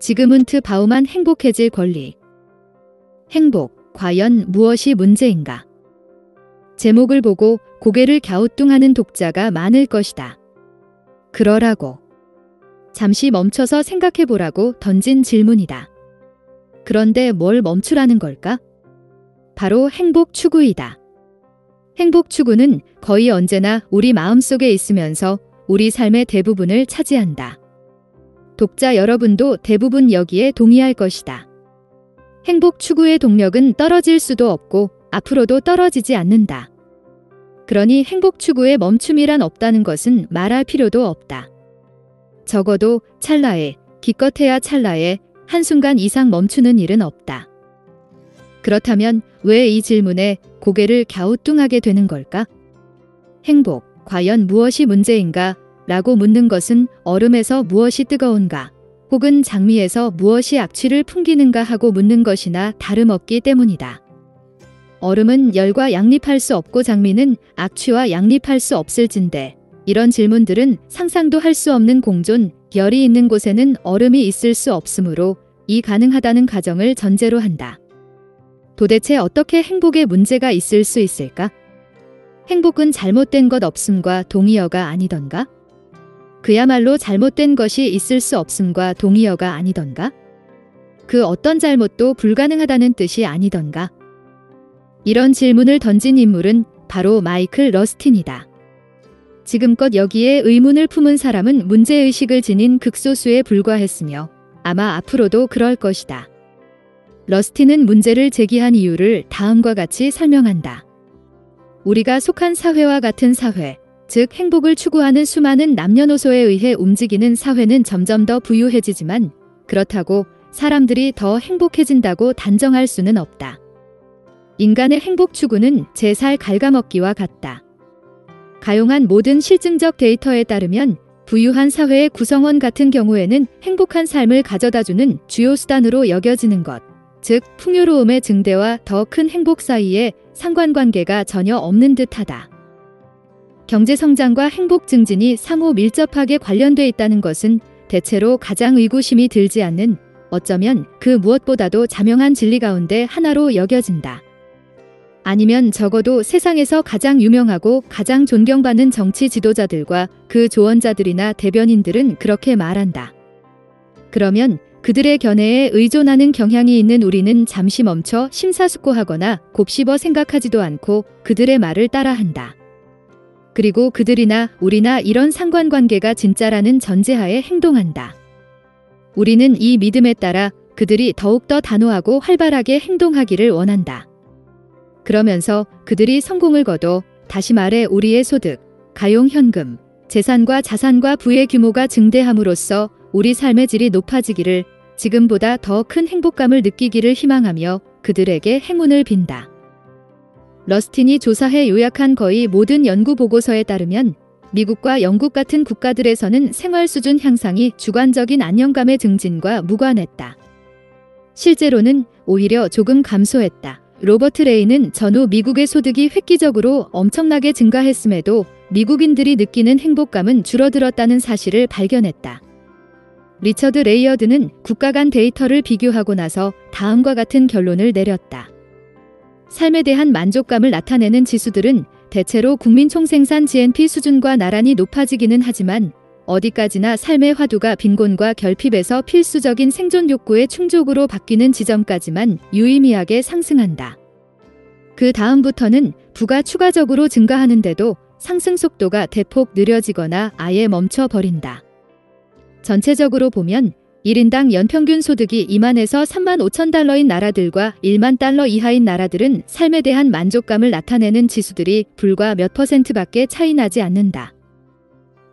지그문트 바우만 행복해질 권리. 행복, 과연 무엇이 문제인가? 제목을 보고 고개를 갸우뚱하는 독자가 많을 것이다. 그러라고. 잠시 멈춰서 생각해보라고 던진 질문이다. 그런데 뭘 멈추라는 걸까? 바로 행복 추구이다. 행복 추구는 거의 언제나 우리 마음속에 있으면서 우리 삶의 대부분을 차지한다. 독자 여러분도 대부분 여기에 동의할 것이다. 행복 추구의 동력은 떨어질 수도 없고 앞으로도 떨어지지 않는다. 그러니 행복 추구에 멈춤이란 없다는 것은 말할 필요도 없다. 적어도 찰나에, 기껏해야 찰나에 한순간 이상 멈추는 일은 없다. 그렇다면 왜 이 질문에 고개를 갸우뚱하게 되는 걸까? 행복, 과연 무엇이 문제인가? 라고 묻는 것은 얼음에서 무엇이 뜨거운가? 혹은 장미에서 무엇이 악취를 풍기는가 하고 묻는 것이나 다름없기 때문이다. 얼음은 열과 양립할 수 없고 장미는 악취와 양립할 수 없을진데 이런 질문들은 상상도 할 수 없는 공존, 열이 있는 곳에는 얼음이 있을 수 없으므로 이 가능하다는 가정을 전제로 한다. 도대체 어떻게 행복에 문제가 있을 수 있을까? 행복은 잘못된 것 없음과 동의어가 아니던가? 그야말로 잘못된 것이 있을 수 없음과 동의어가 아니던가? 그 어떤 잘못도 불가능하다는 뜻이 아니던가? 이런 질문을 던진 인물은 바로 마이클 러스틴이다. 지금껏 여기에 의문을 품은 사람은 문제의식을 지닌 극소수에 불과했으며 아마 앞으로도 그럴 것이다. 러스틴은 문제를 제기한 이유를 다음과 같이 설명한다. 우리가 속한 사회와 같은 사회, 즉 행복을 추구하는 수많은 남녀노소에 의해 움직이는 사회는 점점 더 부유해지지만 그렇다고 사람들이 더 행복해진다고 단정할 수는 없다. 인간의 행복 추구는 제 살 갉아먹기와 같다. 가용한 모든 실증적 데이터에 따르면 부유한 사회의 구성원 같은 경우에는 행복한 삶을 가져다주는 주요 수단으로 여겨지는 것, 즉 풍요로움의 증대와 더 큰 행복 사이에 상관관계가 전혀 없는 듯하다. 경제성장과 행복 증진이 상호 밀접하게 관련돼 있다는 것은 대체로 가장 의구심이 들지 않는, 어쩌면 그 무엇보다도 자명한 진리 가운데 하나로 여겨진다. 아니면 적어도 세상에서 가장 유명하고 가장 존경받는 정치 지도자들과 그 조언자들이나 대변인들은 그렇게 말한다. 그러면 그들의 견해에 의존하는 경향이 있는 우리는 잠시 멈춰 심사숙고하거나 곱씹어 생각하지도 않고 그들의 말을 따라한다. 그리고 그들이나 우리나 이런 상관관계가 진짜라는 전제하에 행동한다. 우리는 이 믿음에 따라 그들이 더욱더 단호하고 활발하게 행동하기를 원한다. 그러면서 그들이 성공을 거둬, 다시 말해 우리의 소득, 가용 현금, 재산과 자산과 부의 규모가 증대함으로써 우리 삶의 질이 높아지기를, 지금보다 더 큰 행복감을 느끼기를 희망하며 그들에게 행운을 빈다. 러스틴이 조사해 요약한 거의 모든 연구 보고서에 따르면 미국과 영국 같은 국가들에서는 생활 수준 향상이 주관적인 안정감의 증진과 무관했다. 실제로는 오히려 조금 감소했다. 로버트 레이는 전후 미국의 소득이 획기적으로 엄청나게 증가했음에도 미국인들이 느끼는 행복감은 줄어들었다는 사실을 발견했다. 리처드 레이어드는 국가 간 데이터를 비교하고 나서 다음과 같은 결론을 내렸다. 삶에 대한 만족감을 나타내는 지수들은 대체로 국민 총생산 GNP 수준과 나란히 높아지기는 하지만 어디까지나 삶의 화두가 빈곤과 결핍에서 필수적인 생존 욕구의 충족으로 바뀌는 지점까지만 유의미하게 상승한다. 그 다음부터는 부가 추가적으로 증가하는데도 상승 속도가 대폭 느려지거나 아예 멈춰버린다. 전체적으로 보면 1인당 연평균 소득이 2만에서 3만 5천 달러인 나라들과 1만 달러 이하인 나라들은 삶에 대한 만족감을 나타내는 지수들이 불과 몇 %밖에 차이 나지 않는다.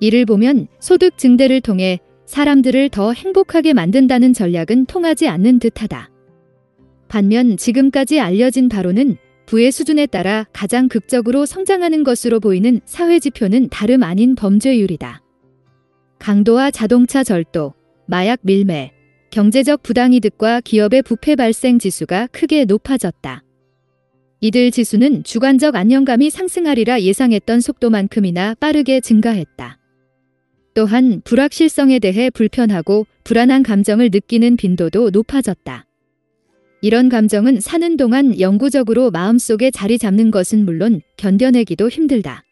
이를 보면 소득 증대를 통해 사람들을 더 행복하게 만든다는 전략은 통하지 않는 듯하다. 반면 지금까지 알려진 바로는 부의 수준에 따라 가장 극적으로 성장하는 것으로 보이는 사회지표는 다름 아닌 범죄율이다. 강도와 자동차 절도, 마약 밀매, 경제적 부당이득과 기업의 부패 발생 지수가 크게 높아졌다. 이들 지수는 주관적 안정감이 상승하리라 예상했던 속도만큼이나 빠르게 증가했다. 또한 불확실성에 대해 불편하고 불안한 감정을 느끼는 빈도도 높아졌다. 이런 감정은 사는 동안 영구적으로 마음속에 자리 잡는 것은 물론 견뎌내기도 힘들다.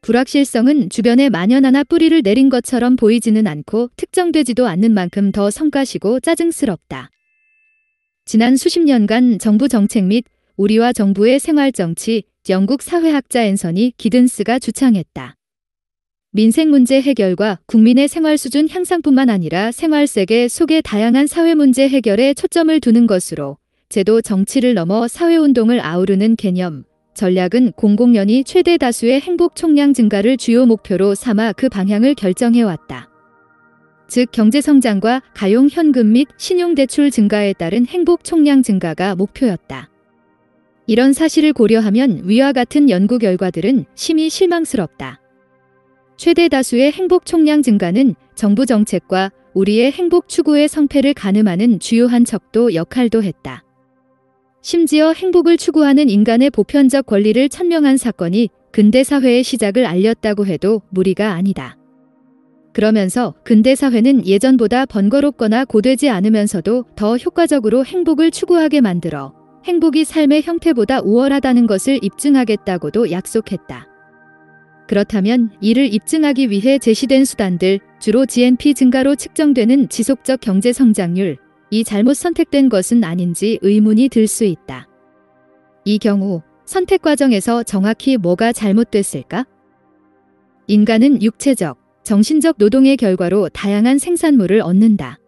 불확실성은 주변에 만연하나 뿌리를 내린 것처럼 보이지는 않고 특정되지도 않는 만큼 더 성가시고 짜증스럽다. 지난 수십 년간 정부 정책 및 우리와 정부의 생활정치, 영국 사회학자 앤서니 기든스가 주창했다. 민생 문제 해결과 국민의 생활 수준 향상뿐만 아니라 생활 세계 속의 다양한 사회 문제 해결에 초점을 두는 것으로 제도 정치를 넘어 사회운동을 아우르는 개념, 전략은 공공연히 최대 다수의 행복 총량 증가를 주요 목표로 삼아 그 방향을 결정해왔다. 즉 경제성장과 가용 현금 및 신용대출 증가에 따른 행복 총량 증가가 목표였다. 이런 사실을 고려하면 위와 같은 연구 결과들은 심히 실망스럽다. 최대 다수의 행복 총량 증가는 정부 정책과 우리의 행복 추구의 성패를 가늠하는 주요한 척도 역할도 했다. 심지어 행복을 추구하는 인간의 보편적 권리를 천명한 사건이 근대 사회의 시작을 알렸다고 해도 무리가 아니다. 그러면서 근대 사회는 예전보다 번거롭거나 고되지 않으면서도 더 효과적으로 행복을 추구하게 만들어 행복이 삶의 형태보다 우월하다는 것을 입증하겠다고도 약속했다. 그렇다면 이를 입증하기 위해 제시된 수단들, 주로 GNP 증가로 측정되는 지속적 경제 성장률, 이 잘못 선택된 것은 아닌지 의문이 들 수 있다. 이 경우 선택 과정에서 정확히 뭐가 잘못됐을까? 인간은 육체적, 정신적 노동의 결과로 다양한 생산물을 얻는다.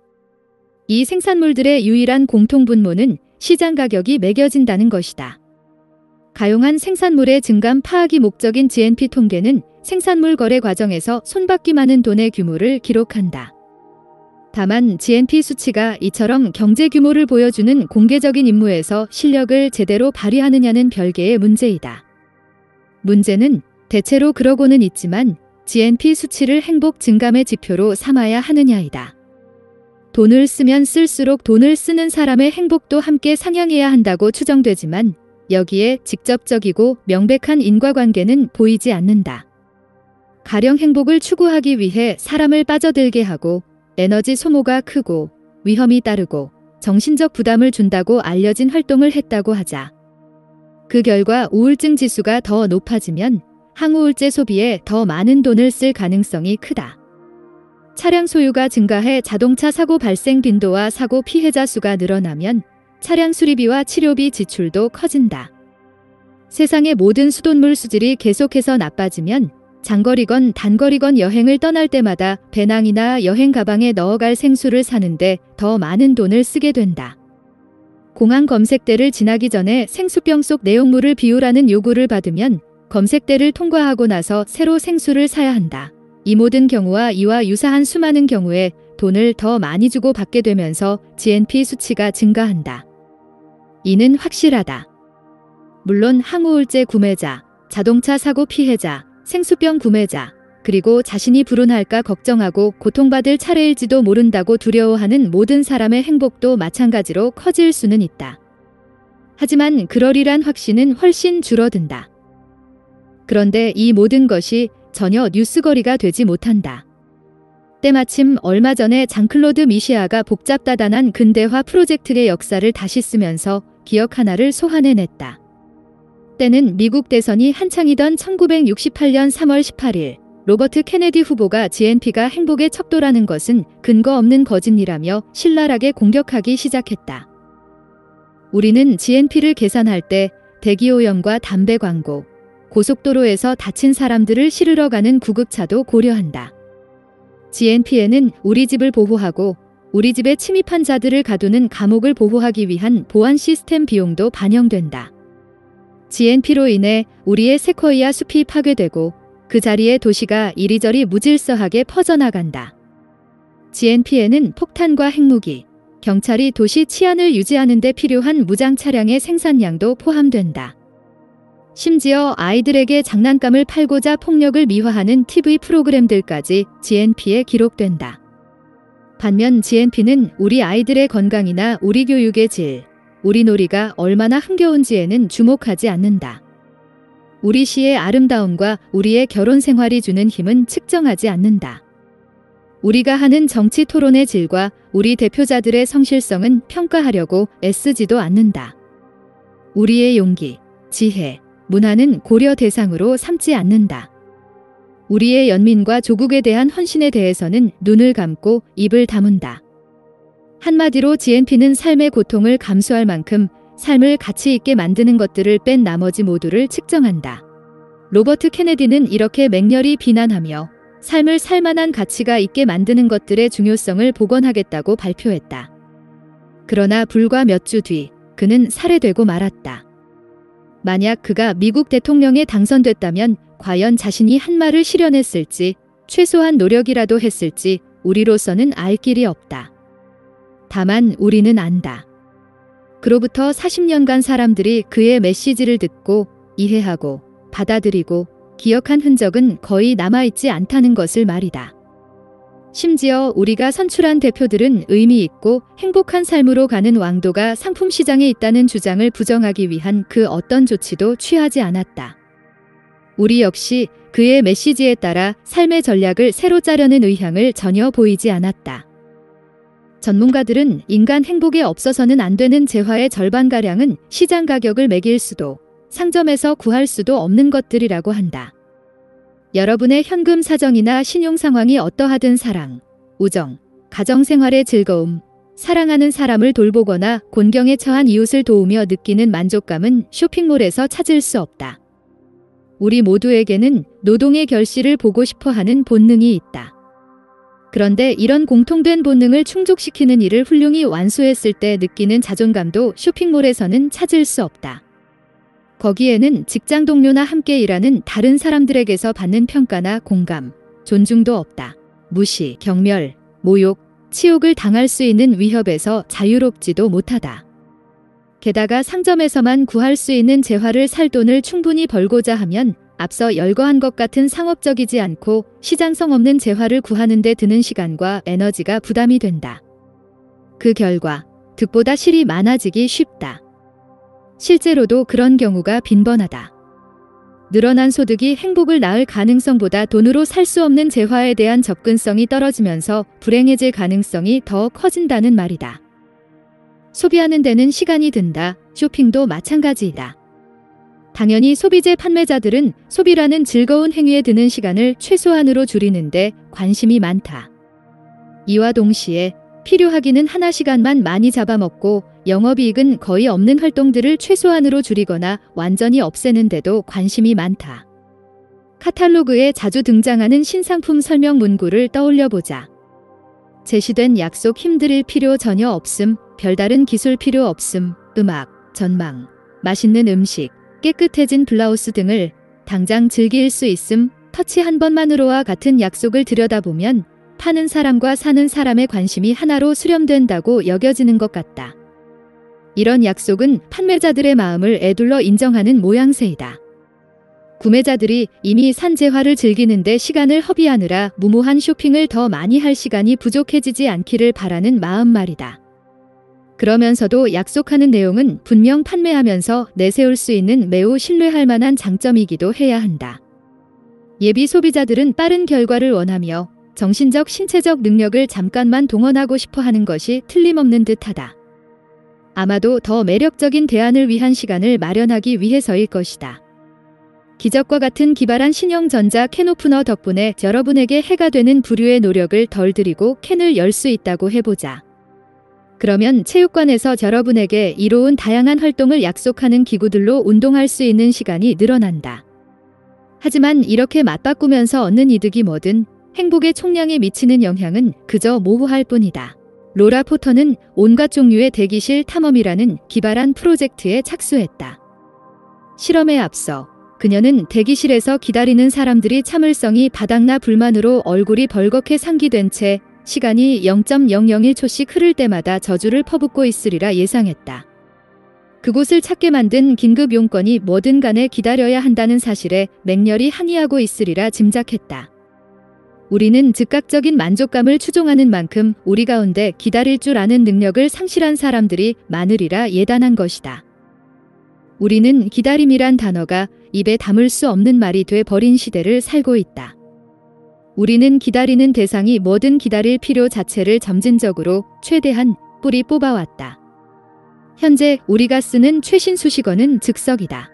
이 생산물들의 유일한 공통분모는 시장 가격이 매겨진다는 것이다. 가용한 생산물의 증감 파악이 목적인 GNP 통계는 생산물 거래 과정에서 손바뀜하는 돈의 규모를 기록한다. 다만 GNP 수치가 이처럼 경제 규모를 보여주는 공개적인 임무에서 실력을 제대로 발휘하느냐는 별개의 문제이다. 문제는 대체로 그러고는 있지만 GNP 수치를 행복 증감의 지표로 삼아야 하느냐이다. 돈을 쓰면 쓸수록 돈을 쓰는 사람의 행복도 함께 상향해야 한다고 추정되지만 여기에 직접적이고 명백한 인과관계는 보이지 않는다. 가령 행복을 추구하기 위해 사람을 빠져들게 하고 에너지 소모가 크고 위험이 따르고 정신적 부담을 준다고 알려진 활동을 했다고 하자. 그 결과 우울증 지수가 더 높아지면 항우울제 소비에 더 많은 돈을 쓸 가능성이 크다. 차량 소유가 증가해 자동차 사고 발생 빈도와 사고 피해자 수가 늘어나면 차량 수리비와 치료비 지출도 커진다. 세상의 모든 수돗물 수질이 계속해서 나빠지면 장거리건 단거리건 여행을 떠날 때마다 배낭이나 여행 가방에 넣어갈 생수를 사는데 더 많은 돈을 쓰게 된다. 공항 검색대를 지나기 전에 생수병 속 내용물을 비우라는 요구를 받으면 검색대를 통과하고 나서 새로 생수를 사야 한다. 이 모든 경우와 이와 유사한 수많은 경우에 돈을 더 많이 주고 받게 되면서 GNP 수치가 증가한다. 이는 확실하다. 물론 항우울제 구매자, 자동차 사고 피해자, 생수병 구매자, 그리고 자신이 불운할까 걱정하고 고통받을 차례일지도 모른다고 두려워하는 모든 사람의 행복도 마찬가지로 커질 수는 있다. 하지만 그러리란 확신은 훨씬 줄어든다. 그런데 이 모든 것이 전혀 뉴스거리가 되지 못한다. 때마침 얼마 전에 장클로드 미시아가 복잡다단한 근대화 프로젝트의 역사를 다시 쓰면서 기억 하나를 소환해냈다. 때는 미국 대선이 한창이던 1968년 3월 18일 로버트 케네디 후보가 GNP가 행복의 척도라는 것은 근거 없는 거짓이라며 신랄하게 공격하기 시작했다. 우리는 GNP를 계산할 때 대기오염과 담배 광고, 고속도로에서 다친 사람들을 실으러 가는 구급차도 고려한다. GNP에는 우리 집을 보호하고 우리 집에 침입한 자들을 가두는 감옥을 보호하기 위한 보안 시스템 비용도 반영된다. GNP로 인해 우리의 세쿼이아 숲이 파괴되고 그 자리에 도시가 이리저리 무질서하게 퍼져나간다. GNP에는 폭탄과 핵무기, 경찰이 도시 치안을 유지하는 데 필요한 무장 차량의 생산량도 포함된다. 심지어 아이들에게 장난감을 팔고자 폭력을 미화하는 TV 프로그램들까지 GNP에 기록된다. 반면 GNP는 우리 아이들의 건강이나 우리 교육의 질, 우리 놀이가 얼마나 흥겨운지에는 주목하지 않는다. 우리 시의 아름다움과 우리의 결혼 생활이 주는 힘은 측정하지 않는다. 우리가 하는 정치 토론의 질과 우리 대표자들의 성실성은 평가하려고 애쓰지도 않는다. 우리의 용기, 지혜, 문화는 고려 대상으로 삼지 않는다. 우리의 연민과 조국에 대한 헌신에 대해서는 눈을 감고 입을 다문다. 한마디로 GNP는 삶의 고통을 감수할 만큼 삶을 가치 있게 만드는 것들을 뺀 나머지 모두를 측정한다. 로버트 케네디는 이렇게 맹렬히 비난하며 삶을 살만한 가치가 있게 만드는 것들의 중요성을 복원하겠다고 발표했다. 그러나 불과 몇 주 뒤 그는 살해되고 말았다. 만약 그가 미국 대통령에 당선됐다면 과연 자신이 한 말을 실현했을지, 최소한 노력이라도 했을지 우리로서는 알 길이 없다. 다만 우리는 안다. 그로부터 40년간 사람들이 그의 메시지를 듣고 이해하고 받아들이고 기억한 흔적은 거의 남아있지 않다는 것을 말이다. 심지어 우리가 선출한 대표들은 의미 있고 행복한 삶으로 가는 왕도가 상품 시장에 있다는 주장을 부정하기 위한 그 어떤 조치도 취하지 않았다. 우리 역시 그의 메시지에 따라 삶의 전략을 새로 짜려는 의향을 전혀 보이지 않았다. 전문가들은 인간 행복에 없어서는 안 되는 재화의 절반가량은 시장 가격을 매길 수도 상점에서 구할 수도 없는 것들이라고 한다. 여러분의 현금 사정이나 신용 상황이 어떠하든 사랑, 우정, 가정생활의 즐거움, 사랑하는 사람을 돌보거나 곤경에 처한 이웃을 도우며 느끼는 만족감은 쇼핑몰에서 찾을 수 없다. 우리 모두에게는 노동의 결실을 보고 싶어하는 본능이 있다. 그런데 이런 공통된 본능을 충족시키는 일을 훌륭히 완수했을 때 느끼는 자존감도 쇼핑몰에서는 찾을 수 없다. 거기에는 직장 동료나 함께 일하는 다른 사람들에게서 받는 평가나 공감, 존중도 없다. 무시, 경멸, 모욕, 치욕을 당할 수 있는 위협에서 자유롭지도 못하다. 게다가 상점에서만 구할 수 있는 재화를 살 돈을 충분히 벌고자 하면 앞서 열거한 것 같은 상업적이지 않고 시장성 없는 재화를 구하는 데 드는 시간과 에너지가 부담이 된다. 그 결과 득보다 실이 많아지기 쉽다. 실제로도 그런 경우가 빈번하다. 늘어난 소득이 행복을 낳을 가능성보다 돈으로 살 수 없는 재화에 대한 접근성이 떨어지면서 불행해질 가능성이 더 커진다는 말이다. 소비하는 데는 시간이 든다. 쇼핑도 마찬가지이다. 당연히 소비재 판매자들은 소비라는 즐거운 행위에 드는 시간을 최소한으로 줄이는데 관심이 많다. 이와 동시에 필요하기는 하나 시간만 많이 잡아먹고 영업이익은 거의 없는 활동들을 최소한으로 줄이거나 완전히 없애는 데도 관심이 많다. 카탈로그에 자주 등장하는 신상품 설명 문구를 떠올려보자. 제시된 약속 힘들일 필요 전혀 없음, 별다른 기술 필요 없음, 음악, 전망, 맛있는 음식, 깨끗해진 블라우스 등을 당장 즐길 수 있음, 터치 한 번만으로와 같은 약속을 들여다보면 파는 사람과 사는 사람의 관심이 하나로 수렴된다고 여겨지는 것 같다. 이런 약속은 판매자들의 마음을 에둘러 인정하는 모양새이다. 구매자들이 이미 산 재화를 즐기는데 시간을 허비하느라 무모한 쇼핑을 더 많이 할 시간이 부족해지지 않기를 바라는 마음 말이다. 그러면서도 약속하는 내용은 분명 판매하면서 내세울 수 있는 매우 신뢰할 만한 장점이기도 해야 한다. 예비 소비자들은 빠른 결과를 원하며 정신적, 신체적 능력을 잠깐만 동원하고 싶어 하는 것이 틀림없는 듯하다. 아마도 더 매력적인 대안을 위한 시간을 마련하기 위해서일 것이다. 기적과 같은 기발한 신형전자 캔 오프너 덕분에 여러분에게 해가 되는 부류의 노력을 덜 들이고 캔을 열 수 있다고 해보자. 그러면 체육관에서 여러분에게 이로운 다양한 활동을 약속하는 기구들로 운동할 수 있는 시간이 늘어난다. 하지만 이렇게 맞바꾸면서 얻는 이득이 뭐든 행복의 총량에 미치는 영향은 그저 모호할 뿐이다. 로라 포터는 온갖 종류의 대기실 탐험이라는 기발한 프로젝트에 착수했다. 실험에 앞서 그녀는 대기실에서 기다리는 사람들이 참을성이 바닥나 불만으로 얼굴이 벌겋게 상기된 채 시간이 0.001초씩 흐를 때마다 저주를 퍼붓고 있으리라 예상했다. 그곳을 찾게 만든 긴급 용건이 뭐든 간에 기다려야 한다는 사실에 맹렬히 항의하고 있으리라 짐작했다. 우리는 즉각적인 만족감을 추종하는 만큼 우리 가운데 기다릴 줄 아는 능력을 상실한 사람들이 많으리라 예단한 것이다. 우리는 기다림이란 단어가 입에 담을 수 없는 말이 돼 버린 시대를 살고 있다. 우리는 기다리는 대상이 뭐든 기다릴 필요 자체를 점진적으로 최대한 뿌리 뽑아왔다. 현재 우리가 쓰는 최신 수식어는 즉석이다.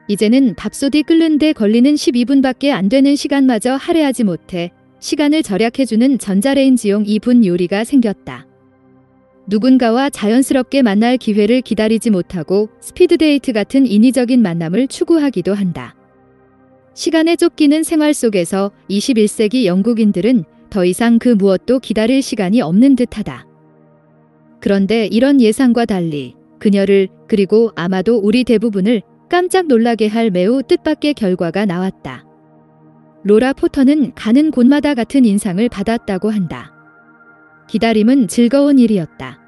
이제는 밥솥이 끓는데 걸리는 12분밖에 안 되는 시간마저 할애하지 못해 시간을 절약해주는 전자레인지용 2분 요리가 생겼다. 누군가와 자연스럽게 만날 기회를 기다리지 못하고 스피드데이트 같은 인위적인 만남을 추구하기도 한다. 시간에 쫓기는 생활 속에서 21세기 영국인들은 더 이상 그 무엇도 기다릴 시간이 없는 듯하다. 그런데 이런 예상과 달리 그녀를 그리고 아마도 우리 대부분을 깜짝 놀라게 할 매우 뜻밖의 결과가 나왔다. 로라 포터는 가는 곳마다 같은 인상을 받았다고 한다. 기다림은 즐거운 일이었다.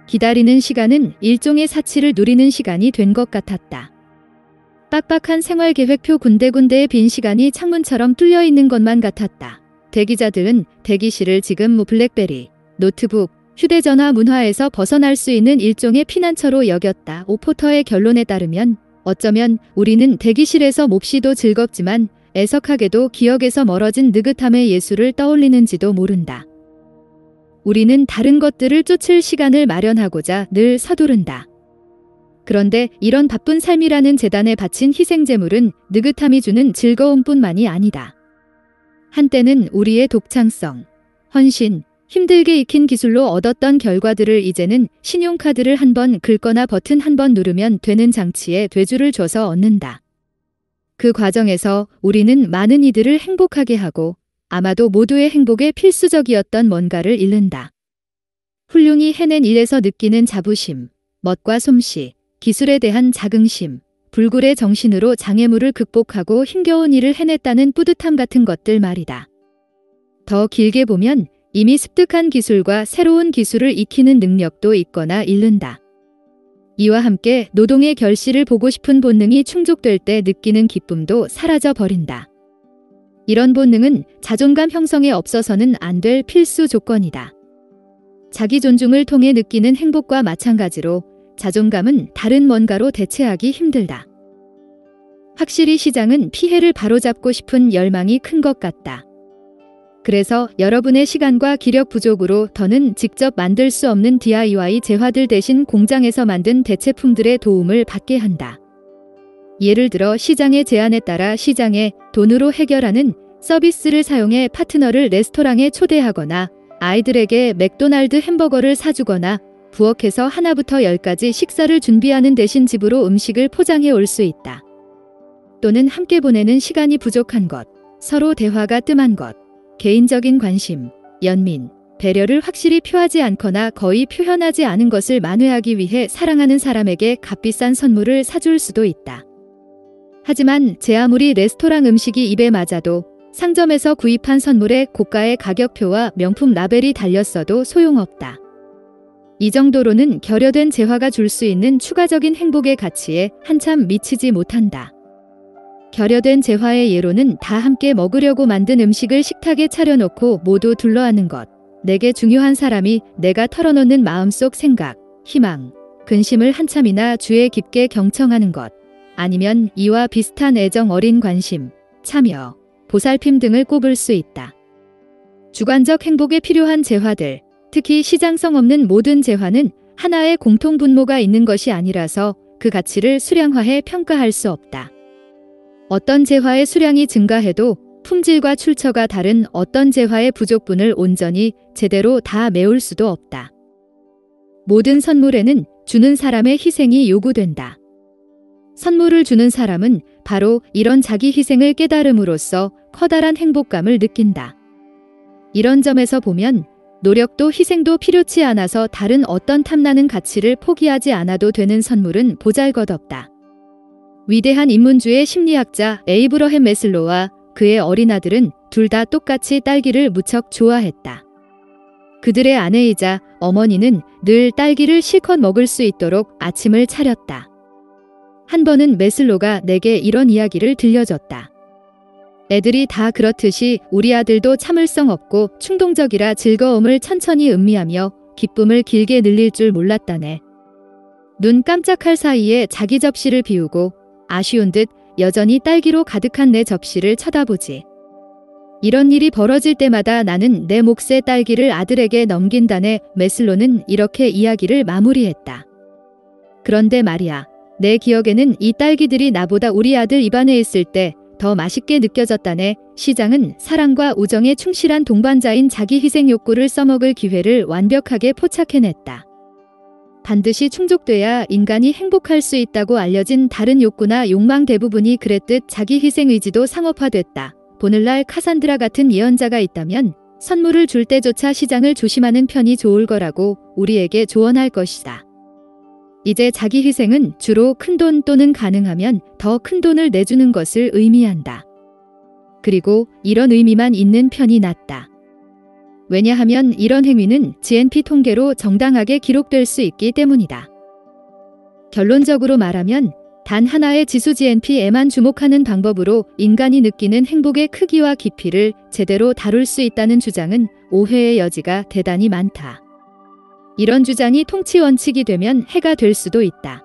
기다리는 시간은 일종의 사치를 누리는 시간이 된 것 같았다. 빡빡한 생활계획표 군데군데의 빈 시간이 창문처럼 뚫려 있는 것만 같았다. 대기자들은 대기실을 지금 블랙베리, 노트북, 휴대전화 문화에서 벗어날 수 있는 일종의 피난처로 여겼다. 오포터의 결론에 따르면 어쩌면 우리는 대기실에서 몹시도 즐겁지만 애석하게도 기억에서 멀어진 느긋함의 예술을 떠올리는지도 모른다. 우리는 다른 것들을 쫓을 시간을 마련하고자 늘 서두른다. 그런데 이런 바쁜 삶이라는 재단에 바친 희생제물은 느긋함이 주는 즐거움뿐만이 아니다. 한때는 우리의 독창성, 헌신, 힘들게 익힌 기술로 얻었던 결과들을 이제는 신용카드를 한 번 긁거나 버튼 한 번 누르면 되는 장치에 뇌주를 줘서 얻는다. 그 과정에서 우리는 많은 이들을 행복하게 하고 아마도 모두의 행복에 필수적이었던 뭔가를 잃는다. 훌륭히 해낸 일에서 느끼는 자부심, 멋과 솜씨, 기술에 대한 자긍심, 불굴의 정신으로 장애물을 극복하고 힘겨운 일을 해냈다는 뿌듯함 같은 것들 말이다. 더 길게 보면 이미 습득한 기술과 새로운 기술을 익히는 능력도 있거나 잃는다. 이와 함께 노동의 결실을 보고 싶은 본능이 충족될 때 느끼는 기쁨도 사라져 버린다. 이런 본능은 자존감 형성에 없어서는 안 될 필수 조건이다. 자기 존중을 통해 느끼는 행복과 마찬가지로 자존감은 다른 뭔가로 대체하기 힘들다. 확실히 시장은 피해를 바로잡고 싶은 열망이 큰 것 같다. 그래서 여러분의 시간과 기력 부족으로 더는 직접 만들 수 없는 DIY 재화들 대신 공장에서 만든 대체품들의 도움을 받게 한다. 예를 들어 시장의 제안에 따라 시장에 돈으로 해결하는 서비스를 사용해 파트너를 레스토랑에 초대하거나 아이들에게 맥도날드 햄버거를 사주거나 부엌에서 하나부터 10까지 식사를 준비하는 대신 집으로 음식을 포장해 올 수 있다. 또는 함께 보내는 시간이 부족한 것, 서로 대화가 뜸한 것, 개인적인 관심, 연민, 배려를 확실히 표하지 않거나 거의 표현하지 않은 것을 만회하기 위해 사랑하는 사람에게 값비싼 선물을 사줄 수도 있다. 하지만 제 아무리 레스토랑 음식이 입에 맞아도 상점에서 구입한 선물에 고가의 가격표와 명품 라벨이 달렸어도 소용없다. 이 정도로는 결여된 재화가 줄 수 있는 추가적인 행복의 가치에 한참 미치지 못한다. 결여된 재화의 예로는 다 함께 먹으려고 만든 음식을 식탁에 차려놓고 모두 둘러앉는 것, 내게 중요한 사람이 내가 털어놓는 마음속 생각, 희망, 근심을 한참이나 주에 깊게 경청하는 것, 아니면 이와 비슷한 애정 어린 관심, 참여, 보살핌 등을 꼽을 수 있다. 주관적 행복에 필요한 재화들, 특히 시장성 없는 모든 재화는 하나의 공통 분모가 있는 것이 아니라서 그 가치를 수량화해 평가할 수 없다. 어떤 재화의 수량이 증가해도 품질과 출처가 다른 어떤 재화의 부족분을 온전히 제대로 다 메울 수도 없다. 모든 선물에는 주는 사람의 희생이 요구된다. 선물을 주는 사람은 바로 이런 자기 희생을 깨달음으로써 커다란 행복감을 느낀다. 이런 점에서 보면 노력도 희생도 필요치 않아서 다른 어떤 탐나는 가치를 포기하지 않아도 되는 선물은 보잘것없다. 위대한 인문주의 심리학자 에이브러햄 매슬로우와 그의 어린 아들은 둘 다 똑같이 딸기를 무척 좋아했다. 그들의 아내이자 어머니는 늘 딸기를 실컷 먹을 수 있도록 아침을 차렸다. 한 번은 매슬로가 내게 이런 이야기를 들려줬다. 애들이 다 그렇듯이 우리 아들도 참을성 없고 충동적이라 즐거움을 천천히 음미하며 기쁨을 길게 늘릴 줄 몰랐다네. 눈 깜짝할 사이에 자기 접시를 비우고 아쉬운 듯 여전히 딸기로 가득한 내 접시를 쳐다보지. 이런 일이 벌어질 때마다 나는 내 몫의 딸기를 아들에게 넘긴다네. 매슬로는 이렇게 이야기를 마무리했다. 그런데 말이야. 내 기억에는 이 딸기들이 나보다 우리 아들 입안에 있을 때 더 맛있게 느껴졌다네. 시장은 사랑과 우정에 충실한 동반자인 자기 희생 욕구를 써먹을 기회를 완벽하게 포착해냈다. 반드시 충족돼야 인간이 행복할 수 있다고 알려진 다른 욕구나 욕망 대부분이 그랬듯 자기 희생 의지도 상업화됐다. 오늘날 카산드라 같은 예언자가 있다면 선물을 줄 때조차 시장을 조심하는 편이 좋을 거라고 우리에게 조언할 것이다. 이제 자기 희생은 주로 큰돈 또는 가능하면 더 큰 돈을 내주는 것을 의미한다. 그리고 이런 의미만 있는 편이 낫다. 왜냐하면 이런 행위는 GNP 통계로 정당하게 기록될 수 있기 때문이다. 결론적으로 말하면 단 하나의 지수 GNP에만 주목하는 방법으로 인간이 느끼는 행복의 크기와 깊이를 제대로 다룰 수 있다는 주장은 오해의 여지가 대단히 많다. 이런 주장이 통치 원칙이 되면 해가 될 수도 있다.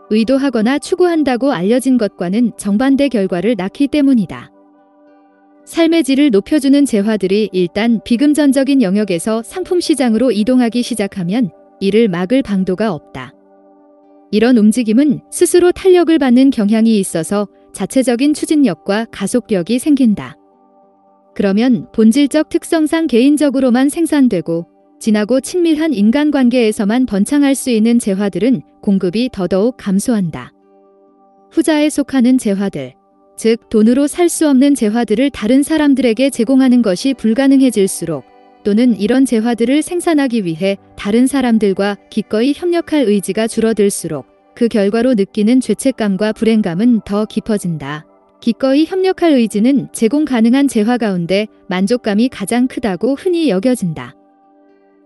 의도하거나 추구한다고 알려진 것과는 정반대 결과를 낳기 때문이다. 삶의 질을 높여주는 재화들이 일단 비금전적인 영역에서 상품 시장으로 이동하기 시작하면 이를 막을 방도가 없다. 이런 움직임은 스스로 탄력을 받는 경향이 있어서 자체적인 추진력과 가속력이 생긴다. 그러면 본질적 특성상 개인적으로만 생산되고 진하고 친밀한 인간관계에서만 번창할 수 있는 재화들은 공급이 더더욱 감소한다. 후자에 속하는 재화들, 즉 돈으로 살 수 없는 재화들을 다른 사람들에게 제공하는 것이 불가능해질수록 또는 이런 재화들을 생산하기 위해 다른 사람들과 기꺼이 협력할 의지가 줄어들수록 그 결과로 느끼는 죄책감과 불행감은 더 깊어진다. 기꺼이 협력할 의지는 제공 가능한 재화 가운데 만족감이 가장 크다고 흔히 여겨진다.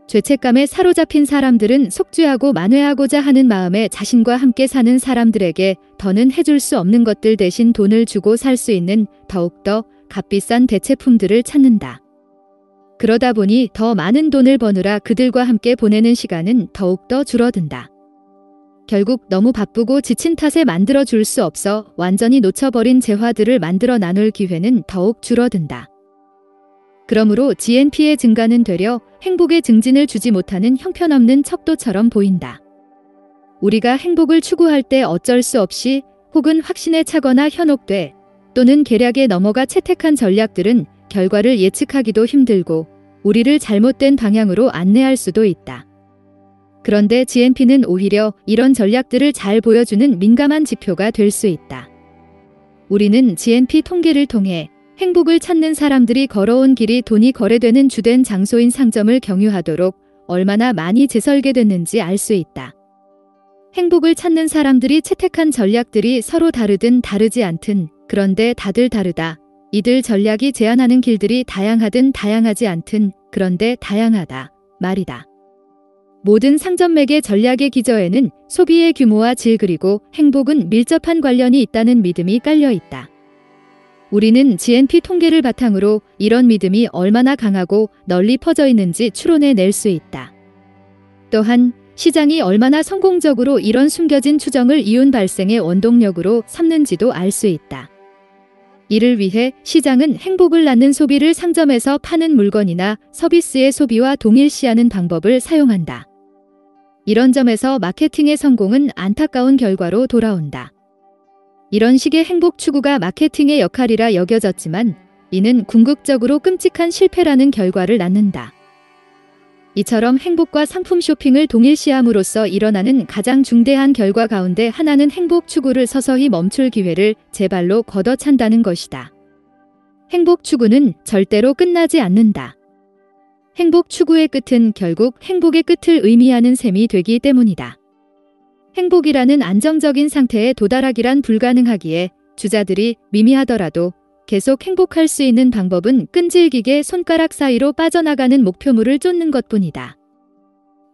죄책감에 사로잡힌 사람들은 속죄하고 만회하고자 하는 마음에 자신과 함께 사는 사람들에게 더는 해줄 수 없는 것들 대신 돈을 주고 살 수 있는 더욱더 값비싼 대체품들을 찾는다. 그러다 보니 더 많은 돈을 버느라 그들과 함께 보내는 시간은 더욱더 줄어든다. 결국 너무 바쁘고 지친 탓에 만들어 줄 수 없어 완전히 놓쳐버린 재화들을 만들어 나눌 기회는 더욱 줄어든다. 그러므로 GNP의 증가는 되려 행복의 증진을 주지 못하는 형편없는 척도처럼 보인다. 우리가 행복을 추구할 때 어쩔 수 없이 혹은 확신에 차거나 현혹돼 또는 계략에 넘어가 채택한 전략들은 결과를 예측하기도 힘들고 우리를 잘못된 방향으로 안내할 수도 있다. 그런데 GNP는 오히려 이런 전략들을 잘 보여주는 민감한 지표가 될 수 있다. 우리는 GNP 통계를 통해 행복을 찾는 사람들이 걸어온 길이 돈이 거래되는 주된 장소인 상점을 경유하도록 얼마나 많이 재설계됐는지 알 수 있다. 행복을 찾는 사람들이 채택한 전략들이 서로 다르든 다르지 않든 그런데 다들 다르다. 이들 전략이 제안하는 길들이 다양하든 다양하지 않든 그런데 다양하다 말이다. 모든 상점 매개 전략의 기저에는 소비의 규모와 질 그리고 행복은 밀접한 관련이 있다는 믿음이 깔려 있다. 우리는 GNP 통계를 바탕으로 이런 믿음이 얼마나 강하고 널리 퍼져 있는지 추론해낼 수 있다. 또한 시장이 얼마나 성공적으로 이런 숨겨진 추정을 이윤 발생의 원동력으로 삼는지도 알 수 있다. 이를 위해 시장은 행복을 낳는 소비를 상점에서 파는 물건이나 서비스의 소비와 동일시하는 방법을 사용한다. 이런 점에서 마케팅의 성공은 안타까운 결과로 돌아온다. 이런 식의 행복 추구가 마케팅의 역할이라 여겨졌지만 이는 궁극적으로 끔찍한 실패라는 결과를 낳는다. 이처럼 행복과 상품 쇼핑을 동일시함으로써 일어나는 가장 중대한 결과 가운데 하나는 행복 추구를 서서히 멈출 기회를 제 발로 걷어찬다는 것이다. 행복 추구는 절대로 끝나지 않는다. 행복 추구의 끝은 결국 행복의 끝을 의미하는 셈이 되기 때문이다. 행복이라는 안정적인 상태에 도달하기란 불가능하기에 주자들이 미미하더라도 계속 행복할 수 있는 방법은 끈질기게 손가락 사이로 빠져나가는 목표물을 쫓는 것뿐이다.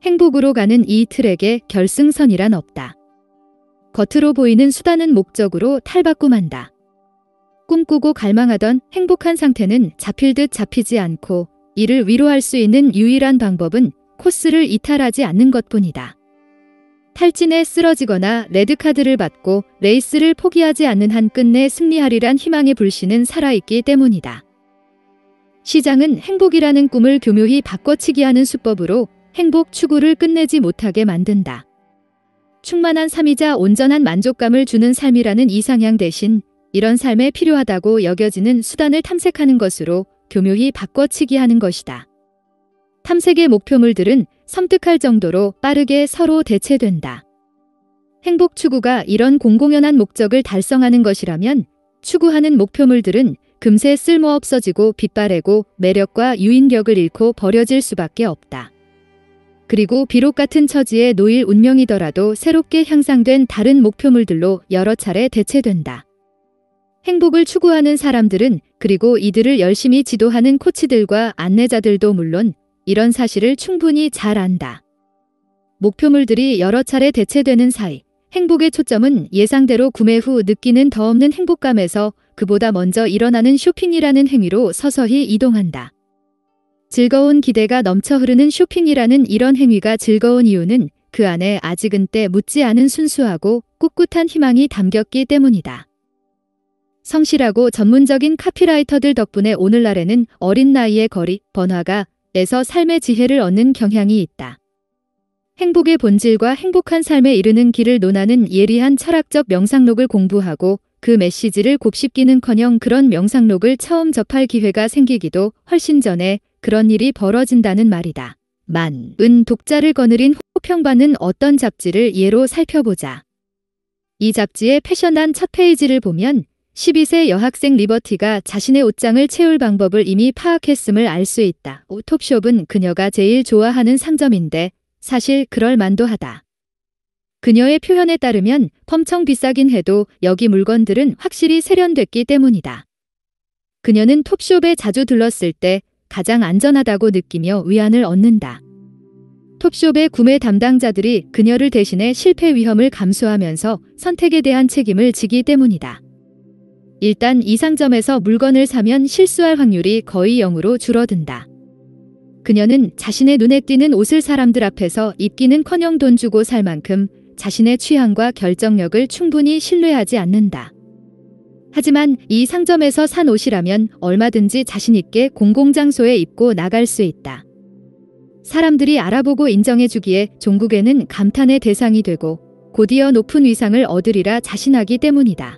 행복으로 가는 이 트랙에 결승선이란 없다. 겉으로 보이는 수단은 목적으로 탈바꿈한다. 꿈꾸고 갈망하던 행복한 상태는 잡힐 듯 잡히지 않고 이를 위로할 수 있는 유일한 방법은 코스를 이탈하지 않는 것뿐이다. 탈진에 쓰러지거나 레드카드를 받고 레이스를 포기하지 않는 한 끝내 승리하리란 희망의 불씨는 살아있기 때문이다. 시장은 행복이라는 꿈을 교묘히 바꿔치기하는 수법으로 행복 추구를 끝내지 못하게 만든다. 충만한 삶이자 온전한 만족감을 주는 삶이라는 이상향 대신 이런 삶에 필요하다고 여겨지는 수단을 탐색하는 것으로 교묘히 바꿔치기하는 것이다. 탐색의 목표물들은 섬뜩할 정도로 빠르게 서로 대체된다. 행복 추구가 이런 공공연한 목적을 달성하는 것이라면 추구하는 목표물들은 금세 쓸모없어지고 빗바래고 매력과 유인력을 잃고 버려질 수밖에 없다. 그리고 비록 같은 처지에 놓일 운명이더라도 새롭게 향상된 다른 목표물들로 여러 차례 대체된다. 행복을 추구하는 사람들은 그리고 이들을 열심히 지도하는 코치들과 안내자들도 물론 이런 사실을 충분히 잘 안다. 목표물들이 여러 차례 대체되는 사이 행복의 초점은 예상대로 구매 후 느끼는 더 없는 행복감에서 그보다 먼저 일어나는 쇼핑이라는 행위로 서서히 이동한다. 즐거운 기대가 넘쳐 흐르는 쇼핑이라는 이런 행위가 즐거운 이유는 그 안에 아직은 때 묻지 않은 순수하고 꿋꿋한 희망이 담겼기 때문이다. 성실하고 전문적인 카피라이터들 덕분에 오늘날에는 어린 나이의 거리, 번화가에서 삶의 지혜를 얻는 경향이 있다. 행복의 본질과 행복한 삶에 이르는 길을 논하는 예리한 철학적 명상록을 공부하고 그 메시지를 곱씹기는커녕 그런 명상록을 처음 접할 기회가 생기기도 훨씬 전에 그런 일이 벌어진다는 말이다. 많은 독자를 거느린 호평받는 어떤 잡지를 예로 살펴보자. 이 잡지의 패션한 첫 페이지를 보면 12세 여학생 리버티가 자신의 옷장을 채울 방법을 이미 파악했음을 알 수 있다. 톱숍은 그녀가 제일 좋아하는 상점인데 사실 그럴 만도 하다. 그녀의 표현에 따르면 펌청 비싸긴 해도 여기 물건들은 확실히 세련됐기 때문이다. 그녀는 톱숍에 자주 들렀을 때 가장 안전하다고 느끼며 위안을 얻는다. 톱숍의 구매 담당자들이 그녀를 대신해 실패 위험을 감수하면서 선택에 대한 책임을 지기 때문이다. 일단 이 상점에서 물건을 사면 실수할 확률이 거의 0으로 줄어든다. 그녀는 자신의 눈에 띄는 옷을 사람들 앞에서 입기는커녕 돈 주고 살 만큼 자신의 취향과 결정력을 충분히 신뢰하지 않는다. 하지만 이 상점에서 산 옷이라면 얼마든지 자신있게 공공장소에 입고 나갈 수 있다. 사람들이 알아보고 인정해주기에 종국에는 감탄의 대상이 되고 곧이어 높은 위상을 얻으리라 자신하기 때문이다.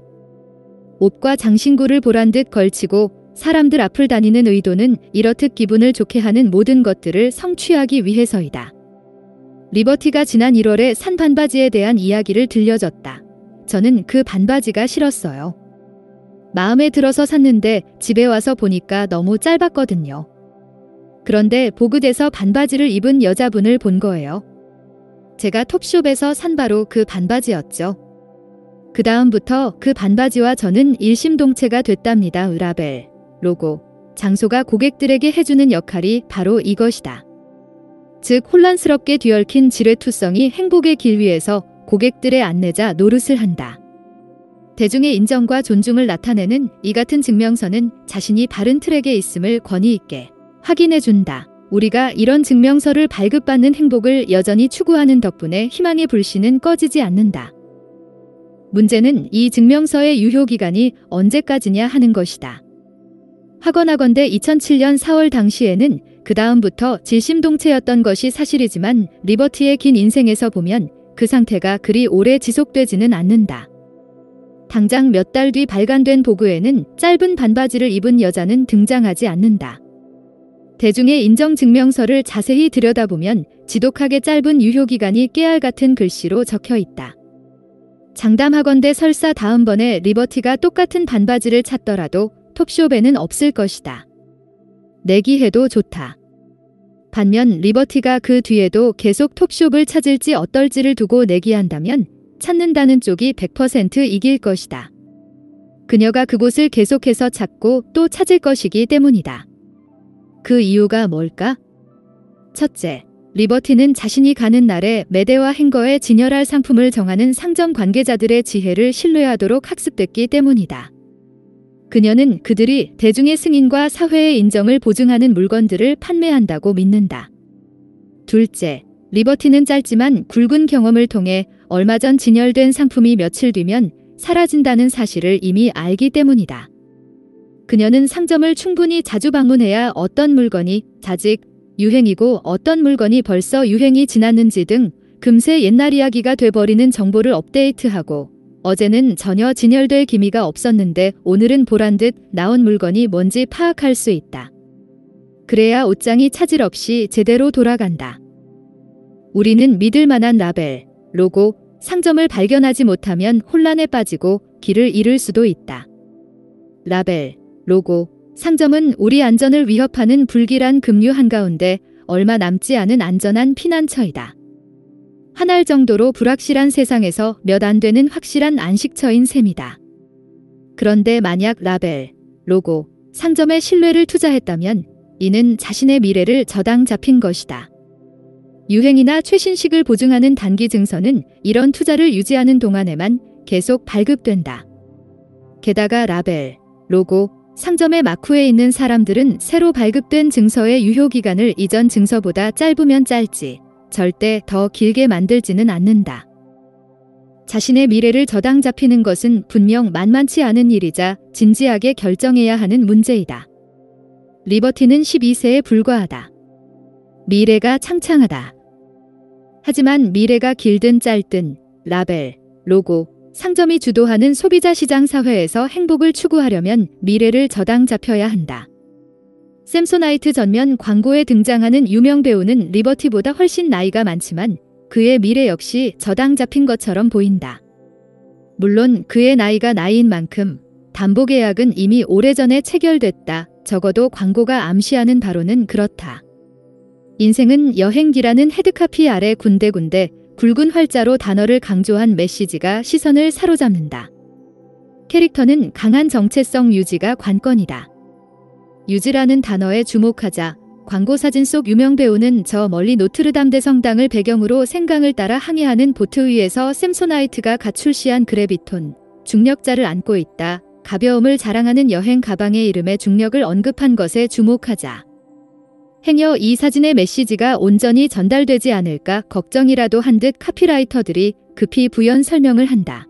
옷과 장신구를 보란듯 걸치고 사람들 앞을 다니는 의도는 이렇듯 기분을 좋게 하는 모든 것들을 성취하기 위해서이다. 리버티가 지난 1월에 산 반바지에 대한 이야기를 들려줬다. 저는 그 반바지가 싫었어요. 마음에 들어서 샀는데 집에 와서 보니까 너무 짧았거든요. 그런데 보그대서 반바지를 입은 여자분을 본 거예요. 제가 톱숍에서 산 바로 그 반바지였죠. 그 다음부터 그 반바지와 저는 일심동체가 됐답니다. 라벨, 로고, 장소가 고객들에게 해주는 역할이 바로 이것이다. 즉 혼란스럽게 뒤얽힌 지뢰투성이 행복의 길 위에서 고객들의 안내자 노릇을 한다. 대중의 인정과 존중을 나타내는 이 같은 증명서는 자신이 바른 트랙에 있음을 권위 있게 확인해준다. 우리가 이런 증명서를 발급받는 행복을 여전히 추구하는 덕분에 희망의 불씨는 꺼지지 않는다. 문제는 이 증명서의 유효기간이 언제까지냐 하는 것이다. 하거나건대 2007년 4월 당시에는 그 다음부터 질심동체였던 것이 사실이지만 리버티의 긴 인생에서 보면 그 상태가 그리 오래 지속되지는 않는다. 당장 몇 달 뒤 발간된 보그에는 짧은 반바지를 입은 여자는 등장하지 않는다. 대중의 인정증명서를 자세히 들여다보면 지독하게 짧은 유효기간이 깨알 같은 글씨로 적혀 있다. 장담하건대 설사 다음번에 리버티가 똑같은 반바지를 찾더라도 톱숍에는 없을 것이다. 내기해도 좋다. 반면 리버티가 그 뒤에도 계속 톱숍을 찾을지 어떨지를 두고 내기한다면 찾는다는 쪽이 100% 이길 것이다. 그녀가 그곳을 계속해서 찾고 또 찾을 것이기 때문이다. 그 이유가 뭘까? 첫째, 리버티는 자신이 가는 날에 매대와 행거에 진열할 상품을 정하는 상점 관계자들의 지혜를 신뢰하도록 학습됐기 때문이다. 그녀는 그들이 대중의 승인과 사회의 인정을 보증하는 물건들을 판매한다고 믿는다. 둘째, 리버티는 짧지만 굵은 경험을 통해 얼마 전 진열된 상품이 며칠 뒤면 사라진다는 사실을 이미 알기 때문이다. 그녀는 상점을 충분히 자주 방문해야 어떤 물건이 아직 유행이고 어떤 물건이 벌써 유행이 지났는지 등 금세 옛날 이야기가 돼버리는 정보를 업데이트하고, 어제는 전혀 진열될 기미가 없었는데 오늘은 보란듯 나온 물건이 뭔지 파악할 수 있다. 그래야 옷장이 차질 없이 제대로 돌아간다. 우리는 믿을 만한 라벨, 로고, 상점을 발견하지 못하면 혼란에 빠지고 길을 잃을 수도 있다. 라벨, 로고, 상점은 우리 안전을 위협하는 불길한 급류 한가운데 얼마 남지 않은 안전한 피난처이다. 한 알 정도로 불확실한 세상에서 몇 안 되는 확실한 안식처인 셈이다. 그런데 만약 라벨, 로고, 상점에 신뢰를 투자했다면 이는 자신의 미래를 저당 잡힌 것이다. 유행이나 최신식을 보증하는 단기 증서는 이런 투자를 유지하는 동안에만 계속 발급된다. 게다가 라벨, 로고, 상점의 마쿠에 있는 사람들은 새로 발급된 증서의 유효기간을 이전 증서보다 짧으면 짧지 절대 더 길게 만들지는 않는다. 자신의 미래를 저당 잡히는 것은 분명 만만치 않은 일이자 진지하게 결정해야 하는 문제이다. 리버티는 12세에 불과하다. 미래가 창창하다. 하지만 미래가 길든 짧든 라벨, 로고, 상점이 주도하는 소비자 시장 사회에서 행복을 추구하려면 미래를 저당 잡혀야 한다. 샘소나이트 전면 광고에 등장하는 유명 배우는 리버티보다 훨씬 나이가 많지만 그의 미래 역시 저당 잡힌 것처럼 보인다. 물론 그의 나이가 나이인 만큼 담보 계약은 이미 오래전에 체결됐다. 적어도 광고가 암시하는 바로는 그렇다. 인생은 여행기라는 헤드카피 아래 군데군데 굵은 활자로 단어를 강조한 메시지가 시선을 사로잡는다. 캐릭터는 강한 정체성 유지가 관건이다. 유지라는 단어에 주목하자 광고 사진 속 유명 배우는 저 멀리 노트르담대 성당을 배경으로 생강을 따라 항해하는 보트 위에서 샘소나이트가 가출시한 그래비톤, 중력자를 안고 있다. 가벼움을 자랑하는 여행 가방의 이름에 중력을 언급한 것에 주목하자. 행여 이 사진의 메시지가 온전히 전달되지 않을까 걱정이라도 한 듯 카피라이터들이 급히 부연 설명을 한다.